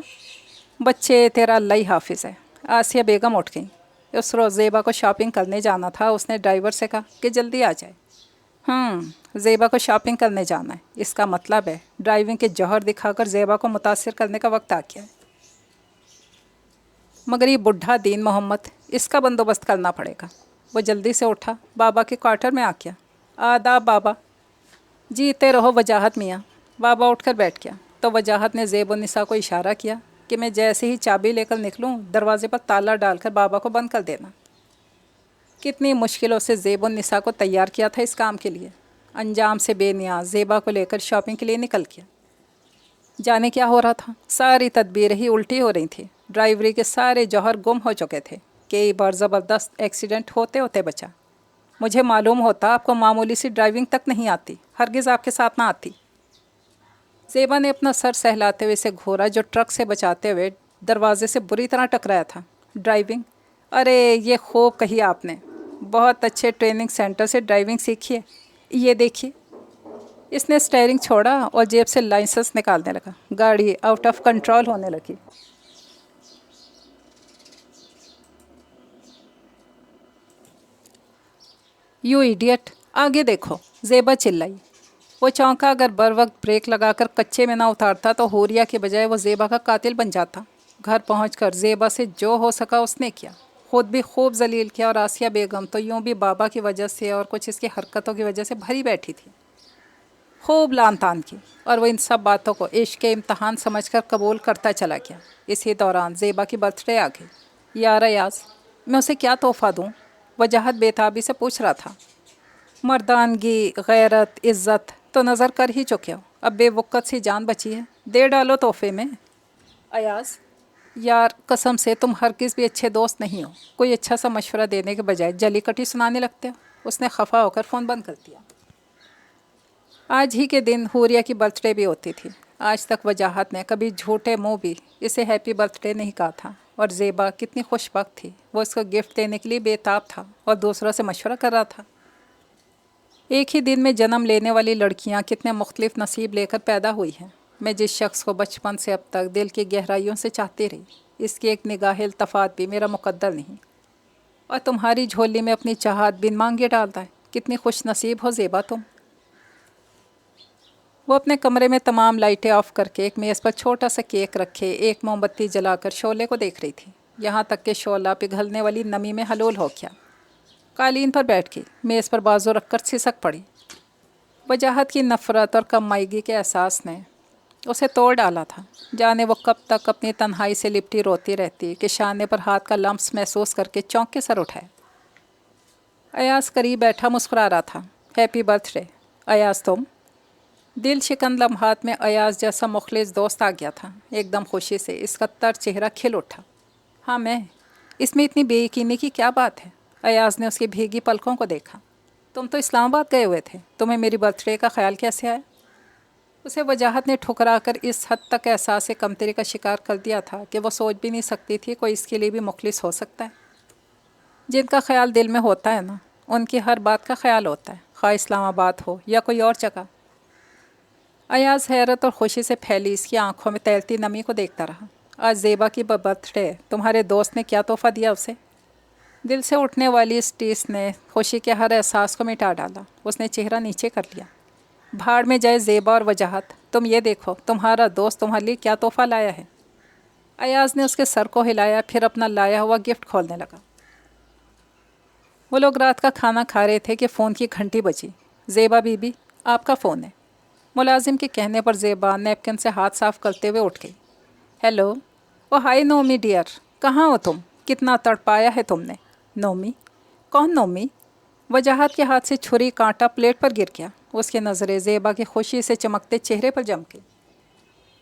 بچے تیرا اللہ ہی حافظ ہے۔ آسیہ بیگم اٹھ گئیں۔ اس روز زیبا کو شاپنگ کرنے جانا تھا، اس نے ڈرائیور سے کہا کہ جلدی آ جائے۔ زیبا کو شاپنگ کرنے جانا ہے، اس کا مطلب ہے ڈرائیونگ کے جوہر دکھا کر زیبا کو متاثر کرنے کا وقت آ گیا ہے۔ مگر یہ بڈھا دین محمد، اس کا بندوبست کرنا پڑے گا۔ وہ جلدی سے اٹھا، بابا کے کوارٹر میں آ گیا۔ آداب بابا۔ جیتے رہو وجاہت میاں۔ بابا اٹھ کر بیٹھ گیا تو وجاہت نے زیب النساء کو اشارہ کیا کہ میں جیسے ہی چابی لے کر نکلوں دروازے پر تالا ڈال کر بابا کو بند کر دینا۔ کتنی مشکلوں سے زیب النساء کو تیار کیا تھا اس کام کے لیے۔ انجام سے بے نیاز زیبا کو لے کر شاپنگ کے لیے نکل گیا۔ جانے کیا ہو رہا تھا، ساری تدبیریں ہی الٹی ہو رہی تھیں۔ ڈرائیوری کے سارے جوہر گم ہو چکے تھے، کئی بار زبردست ایکسیڈنٹ ہوتے ہوتے بچا۔ مجھے معلوم ہوتا آپ کو معمولی سی ڈرائیونگ تک نہیں آتی، ہرگز آپ کے ساتھ نہ آتی۔ زیبا نے اپنا سر سہلاتے ہوئے اسے گھورا جو ٹرک سے بچاتے ہوئے دروازے سے بری طرح ٹکرایا تھا۔ ڈرائیونگ؟ ارے یہ خوب کہی آپ نے، بہت اچھے ٹریننگ سینٹر سے ڈرائیونگ سیکھی ہے۔ یہ دیکھیے۔ اس نے اسٹیئرنگ چھوڑا اور جیب سے لائسنس نکالنے لگا۔ گاڑی آؤٹ آف کنٹرول ہونے لگی۔ یو ایڈیٹ، آگے دیکھو، زیبا چلائی۔ وہ چونکا، اگر بر وقت بریک لگا کر کچے میں نہ اتارتا تو حوریہ کے بجائے وہ زیبا کا قاتل بن جاتا۔ گھر پہنچ کر زیبا سے جو ہو سکا اس نے کیا، خود بھی خوب ذلیل کیا، اور آسیہ بیگم تو یوں بھی بابا کی وجہ سے اور کچھ اس کی حرکتوں کی وجہ سے بھری بیٹھی تھی، خوب لان تان کی، اور وہ ان سب باتوں کو عشق کے امتحان سمجھ کر قبول کرتا چلا گیا۔ اسی دوران زیبا کی برتھ ڈے آ گئی۔ یار ایاز، میں اسے کیا تحفہ دوں؟ وجاہت بے تابی سے پوچھ رہا تھا۔ مردانگی، غیرت، عزت تو نظر کر ہی چکے ہو، اب بے وقت سی جان بچی ہے، دے ڈالو تحفے میں۔ ایاز، یار قسم سے تم ہرگز بھی اچھے دوست نہیں ہو، کوئی اچھا سا مشورہ دینے کے بجائے جلی کٹی سنانے لگتے ہو۔ اس نے خفا ہو کر فون بند کر دیا۔ آج ہی کے دن حوریہ کی برتھ ڈے بھی ہوتی تھی۔ آج تک وجاہت نے کبھی جھوٹے منہ بھی اسے ہیپی برتھ ڈے نہیں کہا تھا، اور زیبا کتنی خوش بخت تھی، وہ اس کو گفٹ دینے کے لیے بے تاب تھا اور دوسروں سے مشورہ کر رہا تھا۔ ایک ہی دن میں جنم لینے والی لڑکیاں کتنے مختلف نصیب لے کر پیدا ہوئی ہیں۔ میں جس شخص کو بچپن سے اب تک دل کی گہرائیوں سے چاہتی رہی، اس کی ایک نگاہ التفات بھی میرا مقدر نہیں، اور تمہاری جھولی میں اپنی چاہت بن مانگے ڈالتا ہے۔ کتنی خوش نصیب ہو زیبا تم۔ وہ اپنے کمرے میں تمام لائٹیں آف کر کے ایک میز پر چھوٹا سا کیک رکھے ایک موم بتی جلا کر شعلے کو دیکھ رہی تھی، یہاں تک کہ شعلہ پگھلنے والی نمی میں حلول ہو گیا۔ قالین پر بیٹھ کے میز پر بازو رکھ کر سسک پڑی۔ وجاہت کی نفرت اور کم مائیگی کے احساس نے اسے توڑ ڈالا تھا۔ جانے وہ کب تک اپنی تنہائی سے لپٹی روتی رہتی کہ شانے پر ہاتھ کا لمس محسوس کر کے چونک کے سر اٹھائے۔ ایاز قریب بیٹھا مسکرا رہا تھا۔ ہیپی برتھ ڈے ایاز تم۔ دل شکن لمحات میں ایاز جیسا مخلص دوست آ گیا تھا۔ ایک دم خوشی سے اس کا تر چہرہ کھل اٹھا۔ ہاں میں، اس میں اتنی بے یقینی کی کیا بات ہے؟ ایاز نے اس کی بھیگی پلکوں کو دیکھا۔ تم تو اسلام آباد گئے ہوئے تھے، تمہیں میری برتھ ڈے کا خیال کیسے آیا؟ اسے وجاہت نے ٹھکرا کر اس حد تک احساس کمتری کا شکار کر دیا تھا کہ وہ سوچ بھی نہیں سکتی تھی کوئی اس کے لیے بھی مخلص ہو سکتا ہے۔ جن کا خیال دل میں ہوتا ہے نا، ان کی ہر بات کا خیال ہوتا ہے، خواہ اسلام آباد ہو یا کوئی اور جگہ۔ ایاز حیرت اور خوشی سے پھیلی اس کی آنکھوں میں تیلتی نمی کو دیکھتا رہا۔ آج زیبا کی برتھ ڈے، تمہارے دوست نے کیا تحفہ دیا اسے؟ دل سے اٹھنے والی اس ٹیس نے خوشی کے ہر احساس کو مٹا ڈالا۔ اس نے چہرہ نیچے کر لیا۔ بھاڑ میں جائے زیبا اور وجاہت، تم یہ دیکھو تمہارا دوست تمہارے لیے کیا تحفہ لایا ہے۔ ایاز نے اس کے سر کو ہلایا، پھر اپنا لایا ہوا گفٹ کھولنے لگا۔ وہ لوگ رات کا کھانا کھا رہے تھے کہ فون کی گھنٹی بجی۔ زیبا بی بی، آپ کا فون ہے۔ ملازم کے کہنے پر زیبا نیپکن سے ہاتھ صاف کرتے ہوئے اٹھ گئی۔ ہیلو، او ہائی نومی ڈیئر، کہاں ہو تم؟ کتنا تڑپایا ہے تم نے؟ نومی؟ کون نومی؟ وجاہت کے ہاتھ سے چھری کانٹا پلیٹ پر گر گیا۔ اس کی نظریں زیبا کی خوشی سے چمکتے چہرے پر جم گئی۔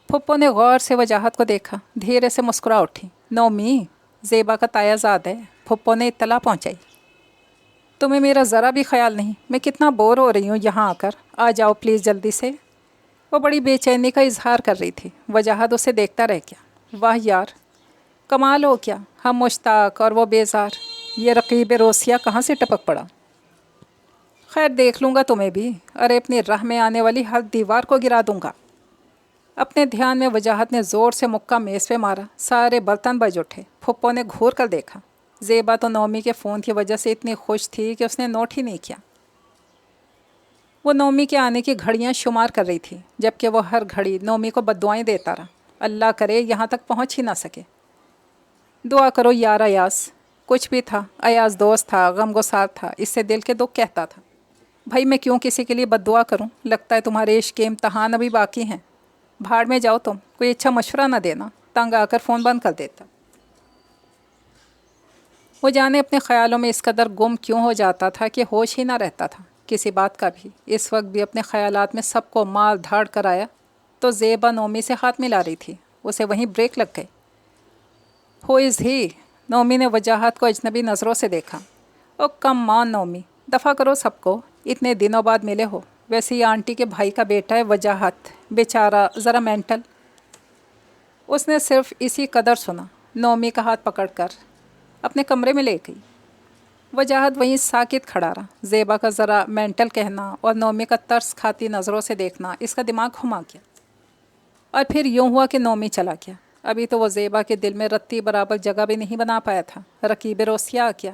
پھپھو نے غور سے وجاہت کو دیکھا، دھیرے سے مسکرا اٹھی۔ نومی، زیبا کا تایا زاد ہے، پھپھو نے اطلاع پہنچائی۔ تمہیں میرا ذرا بھی خیال نہیں؟ میں کتنا بور ہو رہی ہوں یہاں آ کر، آ جاؤ پلیز جلدی سے۔ وہ بڑی بے چینی کا اظہار کر رہی تھی۔ وجاہت اسے دیکھتا رہ گیا۔ واہ یار، کمال ہو کیا، ہم مشتاق اور وہ بیزار، یہ رقیب روسیہ کہاں سے ٹپک پڑا؟ خیر دیکھ لوں گا تمہیں بھی، ارے اپنی راہ میں آنے والی ہر دیوار کو گرا دوں گا۔ اپنے دھیان میں وجاہت نے زور سے مکہ میز پہ مارا، سارے برتن بج اٹھے۔ پھپھو نے گھور کر دیکھا، زیبا تو نومی کے فون کی وجہ سے اتنی خوش تھی کہ اس نے نوٹ ہی نہیں کیا۔ وہ نومی کے آنے کی گھڑیاں شمار کر رہی تھی، جبکہ وہ ہر گھڑی نومی کو بددعائیں دیتا رہا، اللہ کرے یہاں تک پہنچ ہی نہ سکے۔ دعا کرو یار ایاز۔ کچھ بھی تھا، ایاز دوست تھا، غم گسار تھا، اس سے دل کے دکھ کہتا تھا۔ بھائی میں کیوں کسی کے لیے بد دعا کروں؟ لگتا ہے تمہارے عشق کے امتحان ابھی باقی ہیں۔ بھاڑ میں جاؤ تم، کوئی اچھا مشورہ نہ دینا، تنگ آ کر فون بند کر دیتا۔ وہ جانے اپنے خیالوں میں اس قدر گم کیوں ہو جاتا تھا کہ ہوش ہی نہ رہتا تھا کسی بات کا بھی۔ اس وقت بھی اپنے خیالات میں سب کو مار دھاڑ کر آیا تو زیبا نومی سے ہاتھ ملا رہی تھی، اسے وہیں بریک لگ گئے۔ ہو از ہی؟ نومی نے وجاہت کو اجنبی نظروں سے دیکھا۔ او کم آن نومی، دفع کرو سب کو، اتنے دنوں بعد ملے ہو، ویسے یہ آنٹی کے بھائی کا بیٹا ہے وجاہت، بیچارہ ذرا مینٹل۔ اس نے صرف اسی قدر سنا، نومی کا ہاتھ پکڑ کر اپنے کمرے میں لے گئی۔ وجاہت وہیں ساکت کھڑا رہا۔ زیبا کا ذرا مینٹل کہنا اور نومی کا ترس کھاتی نظروں سے دیکھنا اس کا دماغ گھما گیا، اور پھر یوں ہوا کہ نومی چلا گیا۔ ابھی تو وہ زیبا کے دل میں رتی برابر جگہ بھی نہیں بنا پایا تھا، رقیب روسیہ آ گیا۔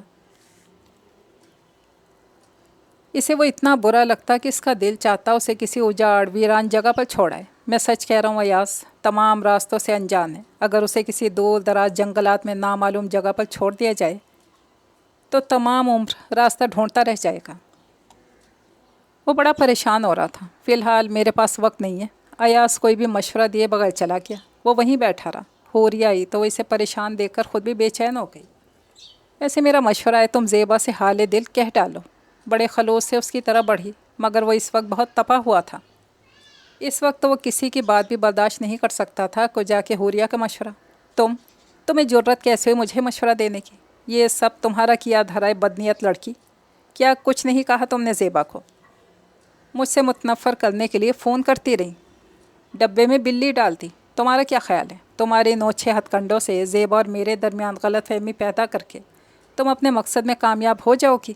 اسے وہ اتنا برا لگتا کہ اس کا دل چاہتا اسے کسی اجاڑ ویران جگہ پر چھوڑائے۔ میں سچ کہہ رہا ہوں ایاز، تمام راستوں سے انجان ہے، اگر اسے کسی دور دراز جنگلات میں نامعلوم جگہ پر چھوڑ دیا جائے تو تمام عمر راستہ ڈھونڈتا رہ جائے گا۔ وہ بڑا پریشان ہو رہا تھا۔ فی الحال میرے پاس وقت نہیں ہے۔ ایاز کوئی بھی مشورہ دیے بغیر چلا گیا۔ وہ وہیں بیٹھا رہا۔ حوریہ آئی تو وہ اسے پریشان دیکھ کر خود بھی بے چین ہو گئی۔ ایسے میرا مشورہ ہے تم زیبا سے حال دل کہہ ڈالو۔ بڑے خلوص سے اس کی طرح بڑھی، مگر وہ اس وقت بہت تپا ہوا تھا۔ اس وقت تو وہ کسی کی بات بھی برداشت نہیں کر سکتا تھا کو جا کے حوریہ کا مشورہ۔ تمہیں جرت کیسے ہوئی مجھے مشورہ دینے کی؟ یہ سب تمہارا کیا دھرا بدنیت لڑکی۔ کیا کچھ نہیں کہا تم نے زیبا کو؟ مجھ سے متنفر کرنے کے لیے فون کرتی رہی، ڈبے میں بلی ڈالتی۔ تمہارا کیا خیال ہے؟ تمہارے نوچھے ہتھ کنڈوں سے زیبا اور میرے درمیان غلط فہمی پیدا کر کے تم اپنے مقصد میں کامیاب ہو جاؤ گی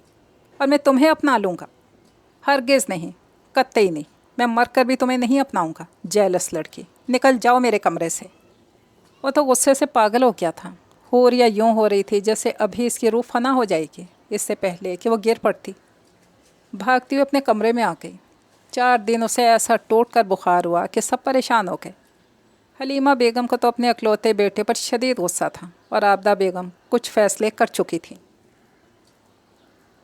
اور میں تمہیں اپنا لوں گا؟ ہرگز نہیں، قطعی نہیں، میں مر کر بھی تمہیں نہیں اپناؤں گا، جیلس لڑکی، نکل جاؤ میرے کمرے سے۔ وہ تو غصے سے پاگل ہو گیا تھا۔ حوریہ یوں ہو رہی تھی جیسے ابھی اس کی روح فنا ہو جائے گی، اس سے پہلے کہ وہ گر پڑتی۔ بھاگتی ہوئی اپنے کمرے میں آ گئی۔ 4 دن اسے ایسا ٹوٹ کر بخار ہوا کہ سب پریشان ہو گئے۔ حلیمہ بیگم کو تو اپنے اکلوتے بیٹے پر شدید غصہ تھا، اور عابدہ بیگم کچھ فیصلے کر چکی تھی،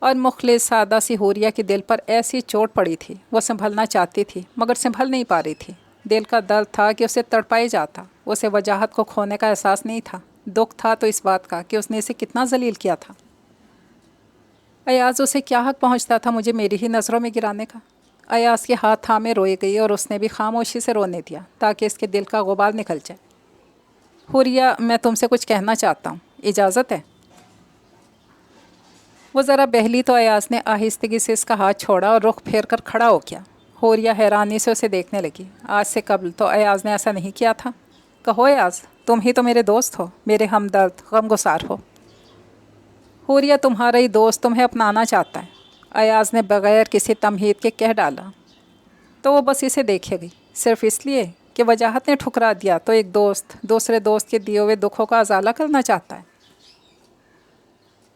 اور مخلص سادہ سی حوریہ کے دل پر ایسی چوٹ پڑی تھی، وہ سنبھلنا چاہتی تھی مگر سنبھل نہیں پا رہی تھی۔ دل کا درد تھا کہ اسے تڑپائے جاتا، اسے وجاہت کو کھونے کا احساس نہیں تھا، دکھ تھا تو اس بات کا کہ اس نے اسے کتنا ذلیل کیا تھا۔ ایاز اسے کیا حق پہنچتا تھا مجھے میری ہی نظروں میں گرانے کا؟ ایاز کے ہاتھ تھامے روئے گئی اور اس نے بھی خاموشی سے رونے دیا تاکہ اس کے دل کا غبار نکل جائے۔ حوریہ، میں تم سے کچھ کہنا چاہتا ہوں، اجازت ہے؟ وہ ذرا بہلی تو ایاز نے آہستگی سے اس کا ہاتھ چھوڑا اور رخ پھیر کر کھڑا ہو گیا۔ حوریہ حیرانی سے اسے دیکھنے لگی۔ آج سے قبل تو ایاز نے ایسا نہیں کیا تھا۔ کہو ایاز، تم ہی تو میرے دوست ہو، میرے ہمدرد، غم گسار ہو۔ حوریہ، تمہارا ہی دوست تمہیں اپنانا چاہتا ہے، ایاز نے بغیر کسی تمہید کے کہہ ڈالا۔ تو وہ بس اسے دیکھے گئی، صرف اس لیے کہ وجاہت نے ٹھکرا دیا تو ایک دوست دوسرے دوست کے دیے ہوئے دکھوں کا ازالہ کرنا چاہتا ہے۔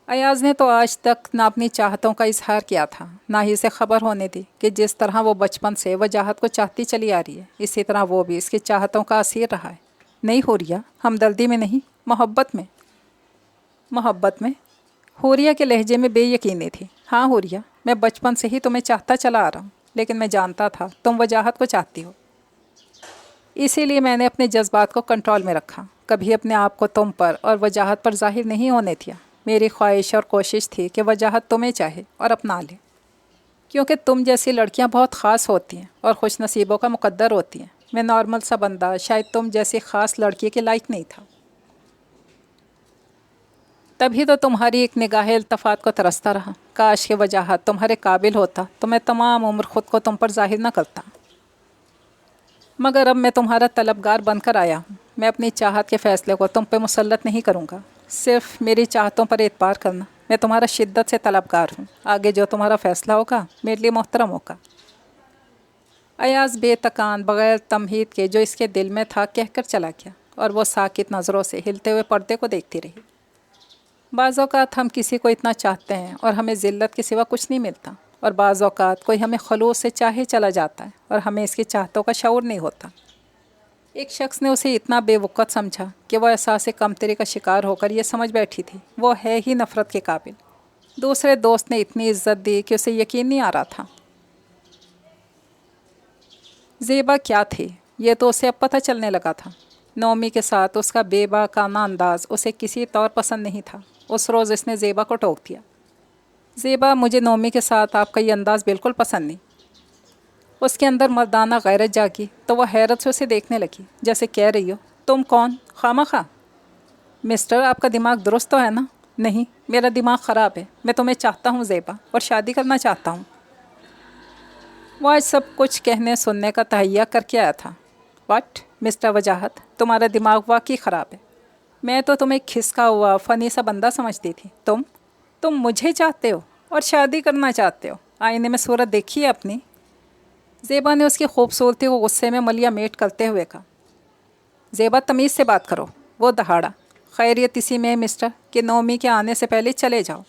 ایاز نے تو آج تک نہ اپنی چاہتوں کا اظہار کیا تھا، نہ ہی اسے خبر ہونے دی کہ جس طرح وہ بچپن سے وجاہت کو چاہتی چلی آ رہی ہے، اسی طرح وہ بھی اس کی چاہتوں کا اسیر رہا ہے۔ نہیں حوریہ، ہمدردی میں نہیں، محبت میں۔ محبت میں؟ حوریہ کے لہجے میں بے یقینی تھی۔ ہاں حوریہ، میں بچپن سے ہی تمہیں چاہتا چلا آ رہا ہوں، لیکن میں جانتا تھا تم وجاہت کو چاہتی ہو، اسی لیے میں نے اپنے جذبات کو کنٹرول میں رکھا، کبھی اپنے آپ کو تم پر اور وجاہت پر ظاہر نہیں ہونے دیا۔ میری خواہش اور کوشش تھی کہ وجاہت تمہیں چاہے اور اپنا لے، کیونکہ تم جیسی لڑکیاں بہت خاص ہوتی ہیں اور خوش نصیبوں کا مقدر ہوتی ہیں۔ میں نارمل سا بندہ شاید تم جیسی خاص لڑکی کے لائق نہیں تھا۔ تبھی تو تمہاری ایک نگاہ التفات کو ترستا رہا۔ کاش کہ وجاہت تمہارے قابل ہوتا تو میں تمام عمر خود کو تم پر ظاہر نہ کرتا، مگر اب میں تمہارا طلبگار بن کر آیا ہوں۔ میں اپنی چاہت کے فیصلے کو تم پہ مسلط نہیں کروں گا، صرف میری چاہتوں پر اعتبار کرنا۔ میں تمہارا شدت سے طلبگار ہوں، آگے جو تمہارا فیصلہ ہوگا میرے لیے محترم ہوگا۔ ایاز بے تکان بغیر تمہید کے جو اس کے دل میں تھا کہہ کر چلا گیا، اور وہ ساکت نظروں سے ہلتے ہوئے پردے کو دیکھتی رہی۔ بعض اوقات ہم کسی کو اتنا چاہتے ہیں اور ہمیں ذلت کے سوا کچھ نہیں ملتا، اور بعض اوقات کوئی ہمیں خلوص سے چاہے چلا جاتا ہے اور ہمیں اس کی چاہتوں کا شعور نہیں ہوتا۔ ایک شخص نے اسے اتنا بے وقت سمجھا کہ وہ احساس کمتری کا شکار ہو کر یہ سمجھ بیٹھی تھی وہ ہے ہی نفرت کے قابل۔ دوسرے دوست نے اتنی عزت دی کہ اسے یقین نہیں آ رہا تھا۔ زیبا کیا تھی یہ تو اسے اب پتہ چلنے لگا تھا۔ نومی کے ساتھ اس کا بے باکانہ انداز اسے کسی طور پسند نہیں تھا۔ اس روز اس نے زیبا کو ٹوک دیا۔ زیبا، مجھے نومی کے ساتھ آپ کا یہ انداز بالکل پسند نہیں۔ اس کے اندر مردانہ غیرت جاگی تو وہ حیرت سے اسے دیکھنے لگی، جیسے کہہ رہی ہو تم کون؟ خواہ مسٹر، آپ کا دماغ درست تو ہے نا؟ نہیں، میرا دماغ خراب ہے۔ میں تمہیں چاہتا ہوں زیبا، اور شادی کرنا چاہتا ہوں۔ وہ آج سب کچھ کہنے سننے کا تہیہ کر کے آیا تھا۔ واٹ مسٹر وجاہت، تمہارا دماغ واقعی خراب ہے۔ میں تو تمہیں کھسکا ہوا فنی سا بندہ سمجھتی تھی۔ تم مجھے چاہتے ہو اور شادی کرنا چاہتے ہو؟ آئینے میں صورت دیکھی ہے اپنی؟ زیبا نے اس کی خوبصورتی کو غصے میں ملیا میٹ کرتے ہوئے کہا۔ زیبا، تمیز سے بات کرو۔ وہ دہاڑا۔ خیریت اسی میں ہے مسٹر کہ نومی کے آنے سے پہلے چلے جاؤ۔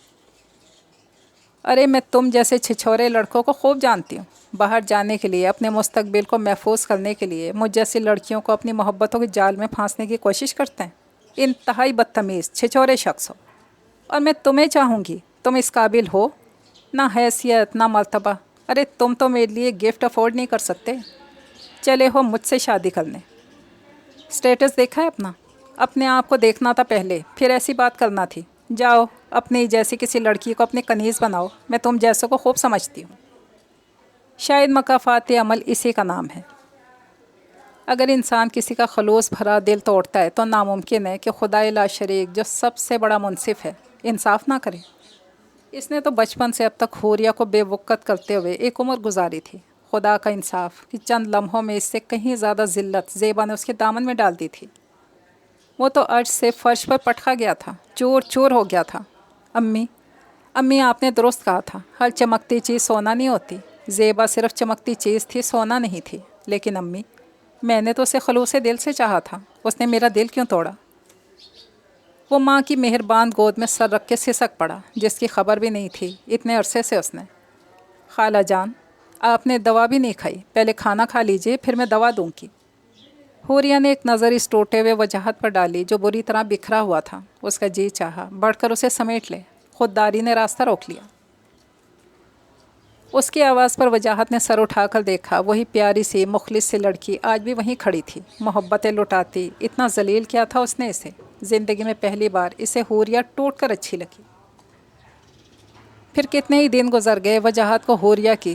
ارے میں تم جیسے چھچورے لڑکوں کو خوب جانتی ہوں۔ باہر جانے کے لیے، اپنے مستقبل کو محفوظ کرنے کے لیے مجھ جیسی لڑکیوں کو اپنی محبتوں کے جال میں پھانسنے کی کوشش کرتے ہیں۔ انتہائی بدتمیز چھچورے شخص ہو، اور میں تمہیں چاہوں گی؟ تم اس قابل ہو؟ نہ حیثیت، نہ مرتبہ۔ ارے تم تو میرے لیے گفٹ افورڈ نہیں کر سکتے، چلے ہو مجھ سے شادی کرنے۔ سٹیٹس دیکھا ہے اپنا؟ اپنے آپ کو دیکھنا تھا پہلے، پھر ایسی بات کرنا تھی۔ جاؤ اپنی جیسی کسی لڑکی کو اپنی کنیز بناؤ۔ میں تم جیسوں کو خوب سمجھتی ہوں۔ شاید مکافات عمل اسی کا نام ہے۔ اگر انسان کسی کا خلوص بھرا دل توڑتا ہے تو ناممکن ہے کہ خدائے لا شریک جو سب سے بڑا منصف ہے انصاف نہ کرے۔ اس نے تو بچپن سے اب تک حوریہ کو بے وقت کرتے ہوئے ایک عمر گزاری تھی۔ خدا کا انصاف کہ چند لمحوں میں اس سے کہیں زیادہ ذلت زیبا نے اس کے دامن میں ڈال دی تھی۔ وہ تو عرش سے فرش پر پٹکا گیا تھا، چور چور ہو گیا تھا۔ امی آپ نے درست کہا تھا، ہر چمکتی چیز سونا نہیں ہوتی۔ زیبا صرف چمکتی چیز تھی، سونا نہیں تھی۔ لیکن امی، میں نے تو اسے خلوص دل سے چاہا تھا، اس نے میرا دل کیوں توڑا؟ وہ ماں کی مہربان گود میں سر رکھ کے سسک پڑا، جس کی خبر بھی نہیں تھی اتنے عرصے سے اس نے۔ خالہ جان، آپ نے دوا بھی نہیں کھائی، پہلے کھانا کھا لیجئے، پھر میں دوا دوں گی۔ حوریہ نے ایک نظر اس ٹوٹے ہوئے وجاہت پر ڈالی جو بری طرح بکھرا ہوا تھا۔ اس کا جی چاہا بڑھ کر اسے سمیٹ لے، خودداری نے راستہ روک لیا۔ اس کی آواز پر وجاہت نے سر اٹھا کر دیکھا۔ وہی پیاری سی مخلص سی لڑکی آج بھی وہیں کھڑی تھی، محبتیں لٹاتی۔ اتنا ذلیل کیا تھا اس نے اسے؟ زندگی میں پہلی بار اسے حوریہ ٹوٹ کر اچھی لگی۔ پھر کتنے ہی دن گزر گئے وجاہت کو حوریہ کی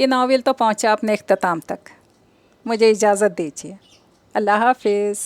یہ ناول تو پہنچا اپنے اختتام تک. مجھے اجازت دیجیے. اللہ حافظ.